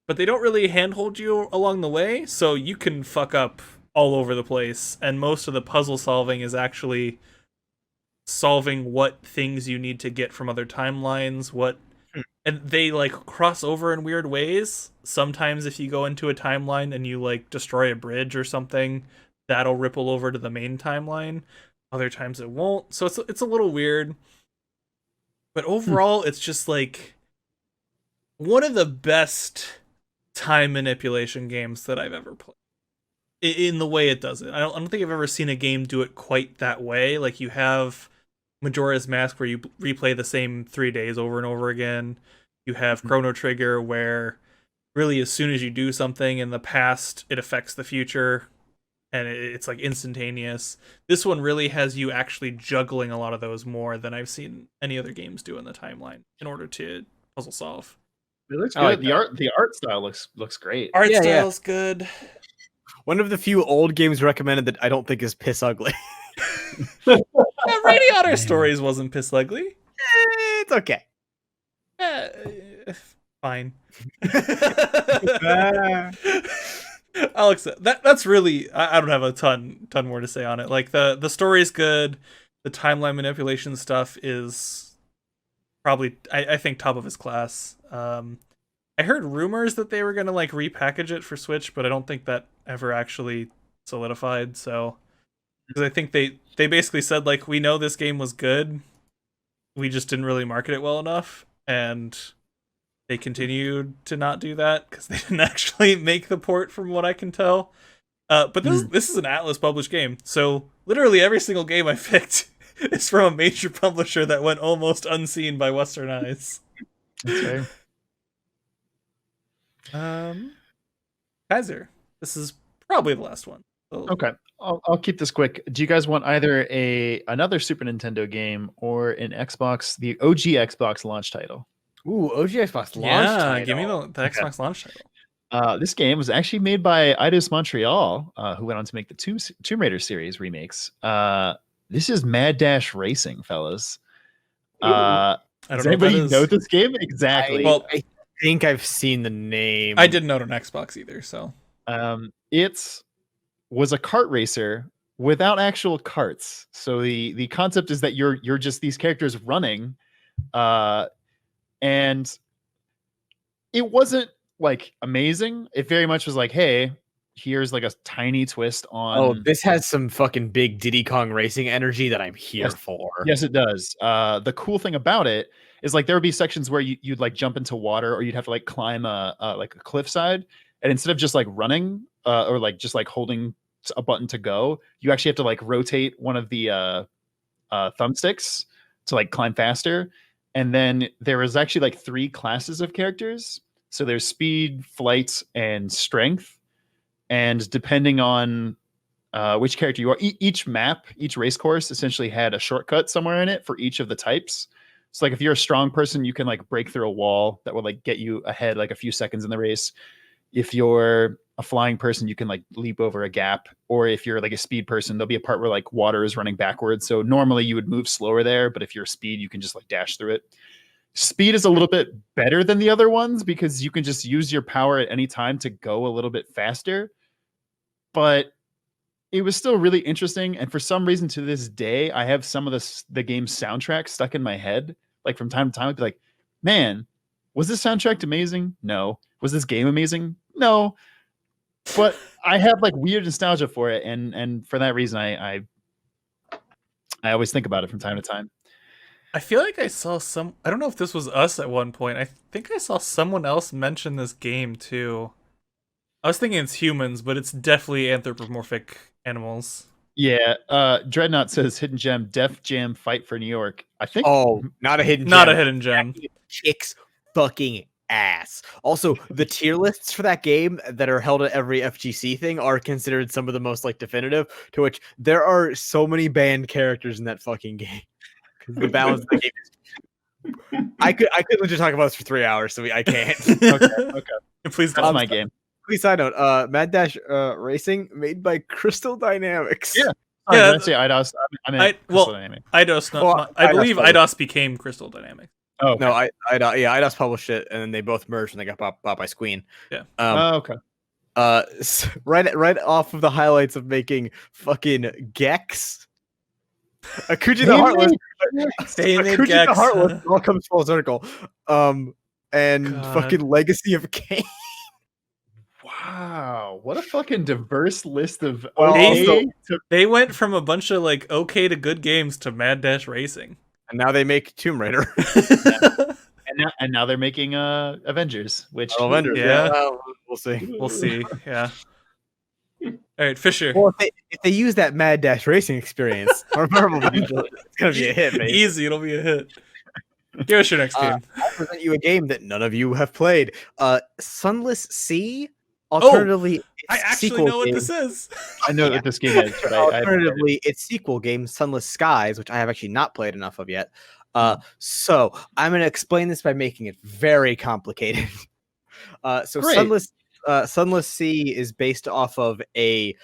A: but they don't really handhold you along the way, so you can fuck up all over the place, and most of the puzzle solving is actually solving what things you need to get from other timelines, and they like cross over in weird ways. Sometimes if you go into a timeline and you like destroy a bridge or something, that'll ripple over to the main timeline. Other times it won't. So it's a little weird. But overall, it's just like one of the best time manipulation games that I've ever played. In the way it does it. I don't think I've ever seen a game do it quite that way. Like you have Majora's Mask where you replay the same 3 days over and over again. You have Chrono Trigger where really as soon as you do something in the past, it affects the future and it's like instantaneous. This one really has you actually juggling a lot of those more than I've seen any other games do in the timeline in order to puzzle solve.
B: It looks good. The art style looks great.
A: Art style's good.
C: One of the few old games recommended that I don't think is piss ugly.
A: Radiator Stories wasn't piss ugly.
C: It's okay.
A: Fine. I'll accept that. That's really. I don't have a ton more to say on it. Like the story's good. The timeline manipulation stuff is probably I think top of its class. I heard rumors that they were gonna like repackage it for Switch, but I don't think that ever actually solidified. So because I think they basically said like, we know this game was good, we just didn't really market it well enough, and they continued to not do that because they didn't actually make the port, from what I can tell. But this is an Atlas published game, so literally every single game I picked is from a major publisher that went almost unseen by Western eyes.
B: Okay.
A: Kaiser, this is probably the last one. So
B: Okay, I'll keep this quick. Do you guys want either another Super Nintendo game or an Xbox, the OG Xbox launch title?
C: Ooh, OG Xbox launch title.
A: Give me the Xbox launch title.
B: This game was actually made by Eidos Montreal, who went on to make the Tomb Raider series remakes. This is Mad Dash Racing, fellas. Does anybody know this game? Exactly.
C: I think I've seen the name.
A: I didn't know it on Xbox either, so.
B: It was a kart racer without actual karts. So the concept is that you're just these characters running, and it wasn't like amazing. It very much was like, hey, here's like a tiny twist on.
C: Oh, this has some fucking big Diddy Kong racing energy that I'm here for.
B: Yes, it does. The cool thing about it is like there would be sections where you'd like jump into water, or you'd have to like climb a cliffside, and instead of just like running or like just like holding a button to go, you actually have to like rotate one of the thumbsticks to like climb faster. And then there is actually like 3 classes of characters. So there's speed, flight, and strength. And depending on which character you are, each map, each race course essentially had a shortcut somewhere in it for each of the types. So like if you're a strong person, you can like break through a wall that would like get you ahead like a few seconds in the race. If you're a flying person, you can like leap over a gap. Or if you're like a speed person, there'll be a part where like water is running backwards. So normally you would move slower there, but if you're speed, you can just like dash through it. Speed is a little bit better than the other ones because you can just use your power at any time to go a little bit faster. But it was still really interesting. And for some reason to this day, I have some of the game's soundtrack stuck in my head. Like from time to time, I'd be like, man, was this soundtrack amazing? No. Was this game amazing? No. But I have like weird nostalgia for it. And for that reason, I always think about it from time to time.
A: I feel like I saw I don't know if this was us at one point. I think I saw someone else mention this game too. I was thinking it's humans, but it's definitely anthropomorphic animals.
B: Yeah, Dreadnought says Hidden Gem, Def Jam Fight for New York. I think.
C: Oh, not a hidden gem.
A: Not a hidden gem.
C: Kicks fucking ass. Also, the tier lists for that game that are held at every FGC thing are considered some of the most like definitive. To which there are so many banned characters in that fucking game. Because the balance of the game is. I could legit talk about this for 3 hours, so I can't.
B: Okay.
A: Please
B: That's my game.
C: Please side note, Mad Dash Racing made by Crystal Dynamics.
B: Yeah.
A: Yeah,
B: Did I say Eidos? I mean,
A: I believe
C: Eidos
A: Eidos became Crystal Dynamics.
B: Oh, okay.
C: No, IDOS published it, and then they both merged, and they got bought by Squeen.
A: Yeah.
B: Oh, okay.
C: Right off of the highlights of making fucking Gex. Akuji the Heartless.
A: They made
C: Akuji the
A: Gex.
C: Heartless all comes full circle. And
A: God.
C: fucking Legacy of Kain.
B: Wow, what a fucking diverse list of
C: Well,
B: okay to
A: They went from a bunch of like okay to good games to Mad Dash Racing.
C: And now they make Tomb Raider.
B: and now they're making Avengers, which
C: Avengers.
A: Yeah.
C: Well, we'll see.
A: We'll see. Yeah. All right, Fisher.
C: Well, if they use that Mad Dash Racing experience or Marvel Avengers, it's gonna be a hit, baby.
A: Easy, it'll be a hit. Give us your next game.
C: I'll present you a game that none of you have played. Sunless Sea. Alternatively,
A: I
C: its
A: actually
C: sequel
A: know what
C: game.
A: this is.
B: I know what this game is. But
C: Alternatively, its sequel game, Sunless Skies, which I have actually not played enough of yet. So I'm going to explain this by making it very complicated.
B: Great.
C: Sunless Sea is based off of a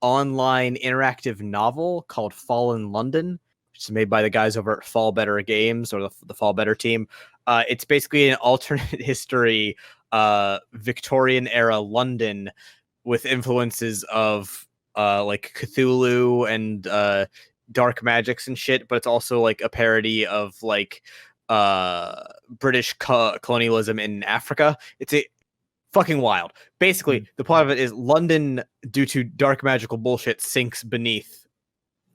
C: online interactive novel called Fallen London, which is made by the guys over at Fall Better Games, or the Fall Better team. It's basically an alternate history, Victorian era London with influences of like Cthulhu and dark magics and shit, but it's also like a parody of like British colonialism in Africa. It's a fucking wild. Basically, the plot of it is London, due to dark magical bullshit, sinks beneath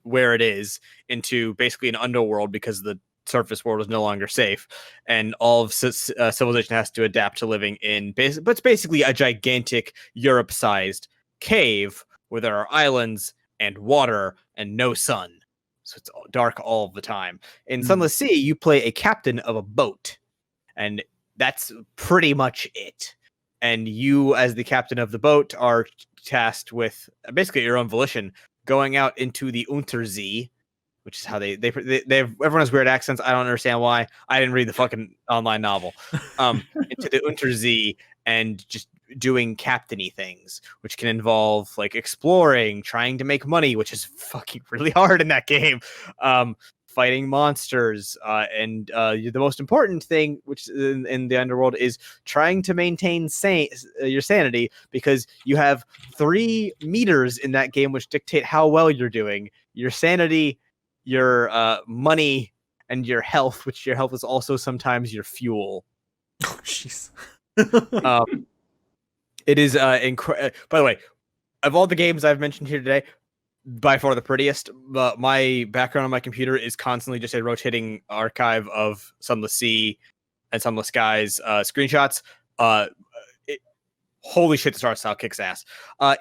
C: where it is into basically an underworld because the surface world is no longer safe, and all of civilization has to adapt to living in but it's basically a gigantic Europe-sized cave where there are islands and water and no sun, so it's dark all the time. In Sunless Sea, you play a captain of a boat, and that's pretty much it. And you, as the captain of the boat, are tasked with basically your own volition going out into the Untersee, which is how they have, everyone has weird accents. I don't understand why. I didn't read the fucking online novel. Into the Untersee and just doing captainy things, which can involve like exploring, trying to make money, which is fucking really hard in that game. Fighting monsters, and the most important thing, which in the underworld, is trying to maintain your sanity, because you have 3 meters in that game which dictate how well you're doing: your sanity, your money, and your health, which your health is also sometimes your fuel.
A: Oh, jeez.
C: It is by the way, of all the games I've mentioned here today, by far the prettiest. My background on my computer is constantly just a rotating archive of Sunless Sea and Sunless Skies screenshots. Holy shit, this art style kicks ass.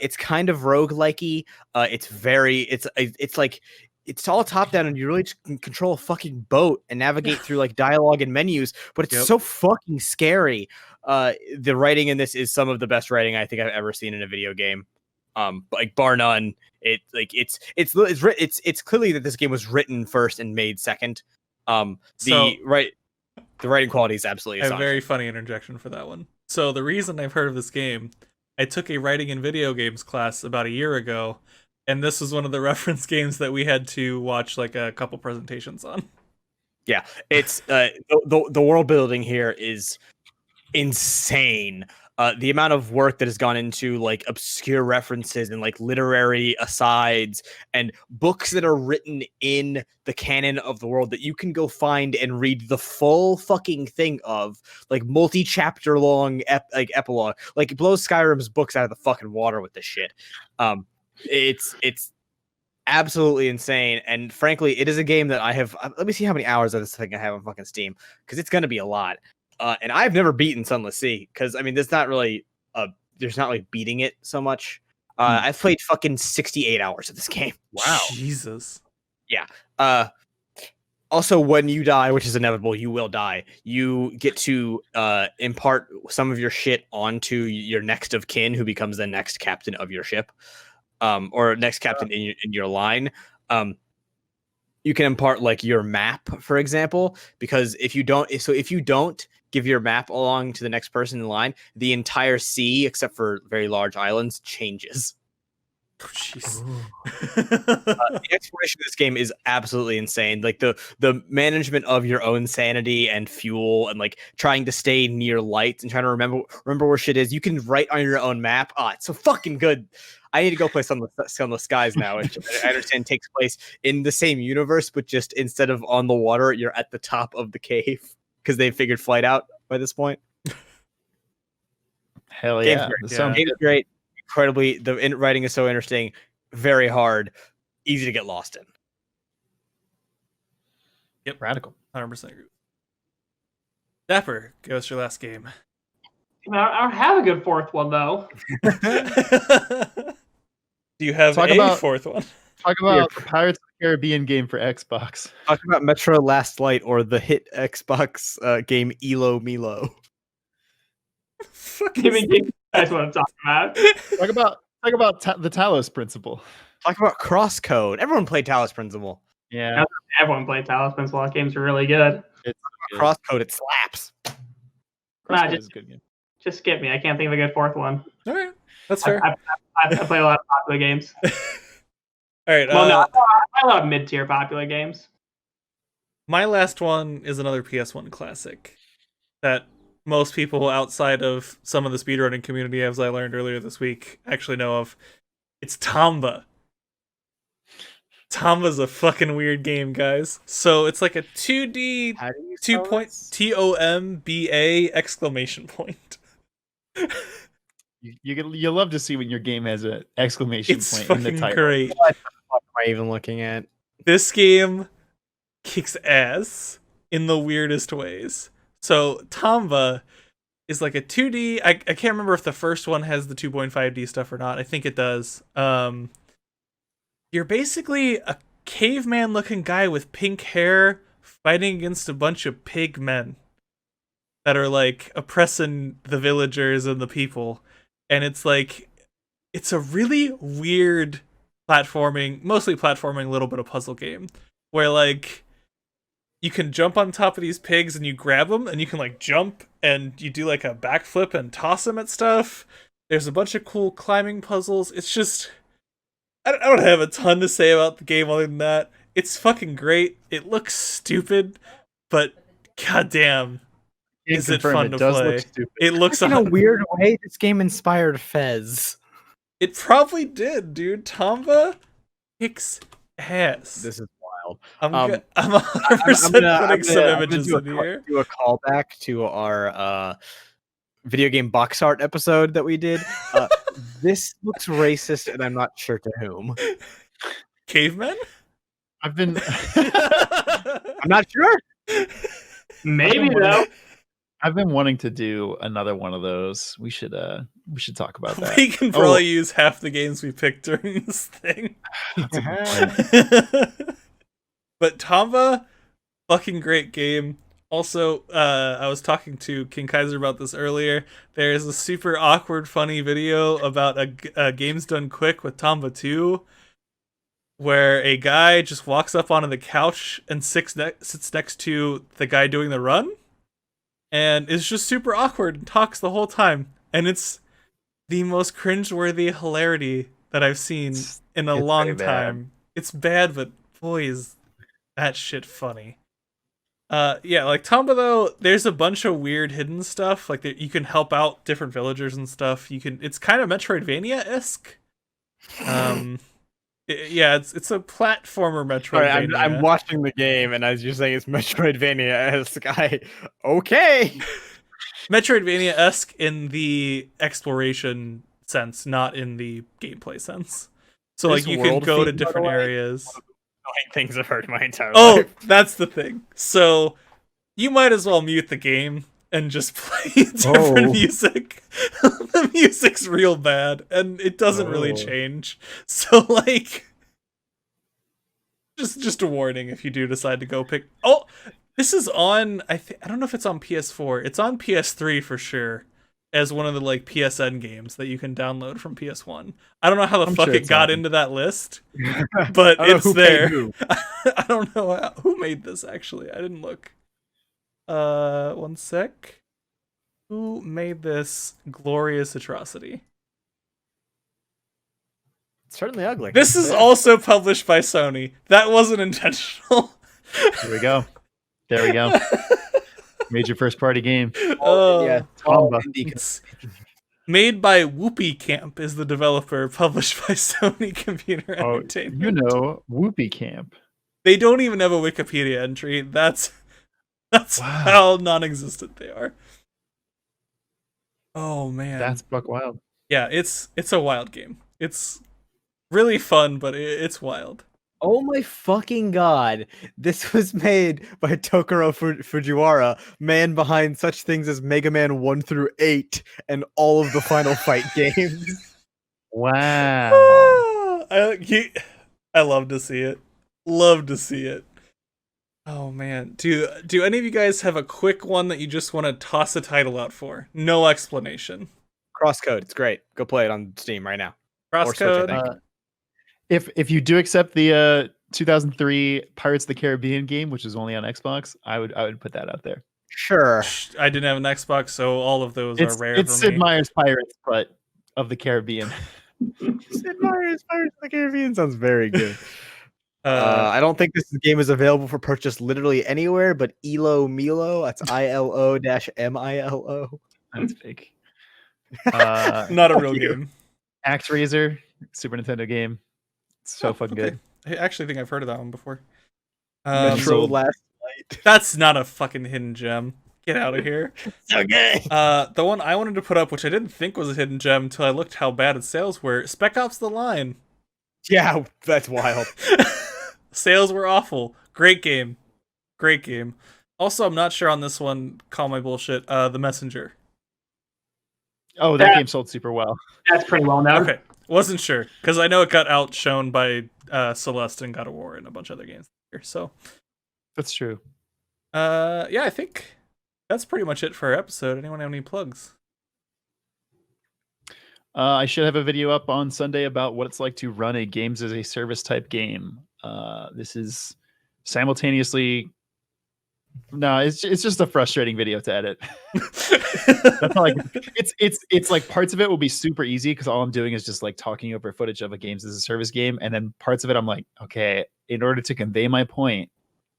C: It's kind of roguelike-y. It's like it's all top down, and you really just can control a fucking boat and navigate through like dialogue and menus, but it's so fucking scary. The writing in this is some of the best writing I think I've ever seen in a video game. Like bar none. It's clearly that this game was written first and made second. The writing quality is absolutely
A: I have a
C: astonishing.
A: very funny interjection for that one. So the reason I've heard of this game, I took a writing in video games class about a year ago, and this was one of the reference games that we had to watch like a couple presentations on.
C: Yeah, it's the world building here is insane. The amount of work that has gone into like obscure references and like literary asides and books that are written in the canon of the world that you can go find and read the full fucking thing of, like multi-chapter long epilogue, like blows Skyrim's books out of the fucking water with this shit. It's absolutely insane, and frankly, it is a game that I have. Let me see how many hours of this thing I have on fucking Steam, because it's gonna be a lot. And I've never beaten Sunless Sea, because I mean, there's not like beating it so much. I've played fucking 68 hours of this game.
B: Wow.
A: Jesus.
C: Yeah. Also, when you die, which is inevitable, you will die. You get to impart some of your shit onto your next of kin, who becomes the next captain of your ship, or next captain in your line. You can impart like your map, for example, because if you don't give your map along to the next person in line, the entire sea, except for very large islands, changes.
A: Jeez.
C: The exploration of this game is absolutely insane. Like the management of your own sanity and fuel, and like trying to stay near light and trying to remember where shit is. You can write on your own map. It's so fucking good. I need to go play Sunless Skies now, which I understand takes place in the same universe, but just instead of on the water, you're at the top of the cave because they figured flight out by this point.
B: Hell
C: Game's
B: yeah.
C: great.
A: Yeah.
C: Game's great. Incredibly, writing is so interesting, very hard, easy to get lost in.
A: Yep.
B: Radical.
A: 100% agree. Dapper, give us your last game.
D: I don't have a good fourth one though.
A: Do you have fourth one?
B: Talk about the Pirates of the Caribbean game for Xbox.
C: Talk about Metro Last Light or the hit Xbox game Elo Milo.
D: Give me that's what I'm talking about.
B: Talk about the Talos principle.
C: Talk about Crosscode. Everyone played Talos Principle.
B: Yeah,
D: Everyone played Talos Principle. That games are really good.
B: it's good.
C: Crosscode, it slaps.
B: Crosscode is a good game.
D: Just skip me. I can't think of a good fourth one.
A: All right, that's fair.
D: I play a lot of popular games.
A: All right.
D: Well, no, I play a lot of mid-tier popular games.
A: My last one is another PS1 classic that most people outside of some of the speedrunning community, as I learned earlier this week, actually know of. It's Tomba. Tomba's a fucking weird game, guys. So it's like a 2D 2-point TOMBA exclamation point.
B: You love to see when your game has an exclamation
A: It's
B: point in the
A: fucking
B: title.
A: great.
C: What the fuck am I even looking at?
A: This game kicks ass in the weirdest ways. So Tomba is like a 2D. I can't remember if the first one has the 2.5D stuff or not. I think it does. You're basically a caveman looking guy with pink hair fighting against a bunch of pig men that are like oppressing the villagers and the people. And it's like, it's a really weird platforming, mostly platforming, a little bit of puzzle game where like you can jump on top of these pigs and you grab them and you can like jump and you do like a backflip and toss them at stuff. There's a bunch of cool climbing puzzles. It's just, I don't have a ton to say about the game other than that. It's fucking great. It looks stupid, but goddamn, is it fun to play? It looks
C: in a weird way. This game inspired Fez.
A: It probably did, dude. Tomba kicks ass.
C: This is wild.
A: I'm 100% putting some images in here.
C: Do a callback to our video game box art episode that we did. This looks racist, and I'm not sure to whom.
A: Cavemen?
B: I've been.
C: I'm not sure.
D: Maybe though.
B: I've been wanting to do another one of those. We should talk about that.
A: We can probably use half the games we picked during this thing. But Tomba, fucking great game. Also, I was talking to King Kaiser about this earlier. There's a super awkward, funny video about a Games Done Quick with Tomba 2, where a guy just walks up onto the couch and sits next to the guy doing the run, and is just super awkward and talks the whole time. And it's the most cringeworthy hilarity that I've seen in a long time. It's bad, but boy, is that shit funny. Yeah, like Tomba though, there's a bunch of weird hidden stuff. Like you can help out different villagers and stuff. It's kind of Metroidvania-esque. Yeah, it's a platformer Metroidvania.
C: I'm watching the game, and as you're saying, it's Metroidvania-esque. Okay.
A: Metroidvania-esque in the exploration sense, not in the gameplay sense. So like you can go to different areas.
C: Things I've heard my entire
A: life. That's the thing. So you might as well mute the game and just play different music. The music's real bad, and it doesn't really change. So like, just a warning if you do decide to go pick. Oh, this is on. I don't know if it's on PS4. It's on PS3 for sure, as one of the like PSN games that you can download from PS1. I don't know how the fuck it got into that list, but it's there. I don't know who made this actually. I didn't look. One sec. Who made this glorious atrocity?
C: certainly ugly.
A: This is also published by Sony. That wasn't intentional.
B: There we go. There we go. Major first party game.
C: Yeah, all
B: Tomba.
C: indie
A: It's made by Whoopee Camp is the developer, published by Sony Computer
B: Oh,
A: Entertainment.
B: you know, Whoopee Camp.
A: They don't even have a Wikipedia entry. That's
B: Wow.
A: how non-existent they are. Oh man.
B: That's buck wild.
A: Yeah, it's a wild game. It's really fun, but it's wild.
C: Oh my fucking god. This was made by Tokuro Fujiwara, man behind such things as Mega Man 1 through 8 and all of the Final Fight games.
B: Wow.
A: I love to see it. Love to see it. Oh man. Do any of you guys have a quick one that you just want to toss a title out for? No explanation.
C: Crosscode, it's great. Go play it on Steam right now. Or Switch, I
A: Crosscode.
C: think.
B: If you do accept the 2003 Pirates of the Caribbean game, which is only on Xbox, I would put that out there.
C: Sure.
A: I didn't have an Xbox, so all of those
B: It's
A: are rare
B: it's
A: for
B: Sid
A: me.
B: Meier's Pirates, but of the Caribbean.
C: Sid Meier's Pirates of the Caribbean sounds very good. I don't think this game is available for purchase literally anywhere but Ilo Milo. That's ILO-MILO.
B: That's fake.
A: Not a real
C: you.
A: game.
B: ActRaiser, Super Nintendo game. So
A: Oh,
B: fucking
A: okay.
B: good.
A: I actually think I've heard of that one before.
C: Metro
B: so-
C: Last Night.
A: That's not a fucking hidden gem. Get out of here.
C: So good.
A: The one I wanted to put up, which I didn't think was a hidden gem until I looked how bad its sales were, Spec Ops: The Line.
C: Yeah, that's wild.
A: Sales were awful. Great game. Great game. Also, I'm not sure on this one, call my bullshit, The Messenger.
B: Oh, that game sold super well.
D: That's pretty well known.
A: Okay. Wasn't sure, because I know it got outshone by Celeste and God of War and a bunch of other games here. So,
B: That's true.
A: yeah, I think that's pretty much it for our episode. Anyone have any plugs?
B: I should have a video up on Sunday about what it's like to run a games as a service type game. This is simultaneously. No, it's just a frustrating video to edit. That's not like it's like parts of it will be super easy because all I'm doing is just like talking over footage of a games as a service game, and then parts of it I'm like, okay, in order to convey my point,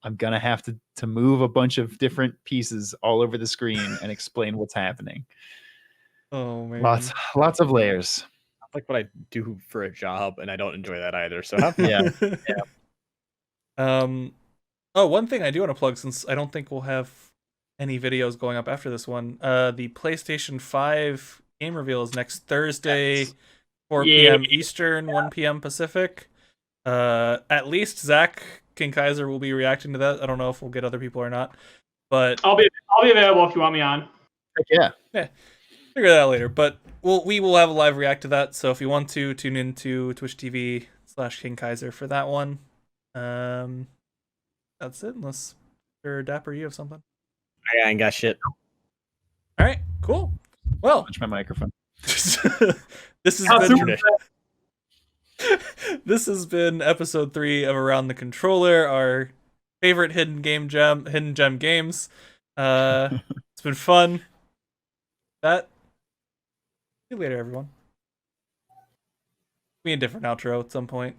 B: I'm gonna have to move a bunch of different pieces all over the screen and explain what's happening.
A: Oh man.
B: Lots of layers.
C: That's like what I do for a job, and I don't enjoy that either. So
B: Yeah.
A: Oh, one thing I do want to plug, since I don't think we'll have any videos going up after this one. The PlayStation 5 game reveal is next Thursday,
B: Yes.
A: 4 p.m. Eastern, 1 p.m. Pacific. At least Zach Kaiser will be reacting to that. I don't know if we'll get other people or not, but
D: I'll be available if you want me on.
B: Heck yeah.
A: figure that out later. But we will have a live react to that. So if you want to tune into Twitch TV/King Kaiser for that one. That's it. Unless Dapper, you have something.
C: I ain't got shit.
A: All right, cool. Well,
B: Touch my microphone.
A: this has
D: How
A: been
D: soon-
A: this has been episode 3 of Around the Controller, our favorite hidden gem games. It's been fun. See you later, everyone. Be a different outro at some point.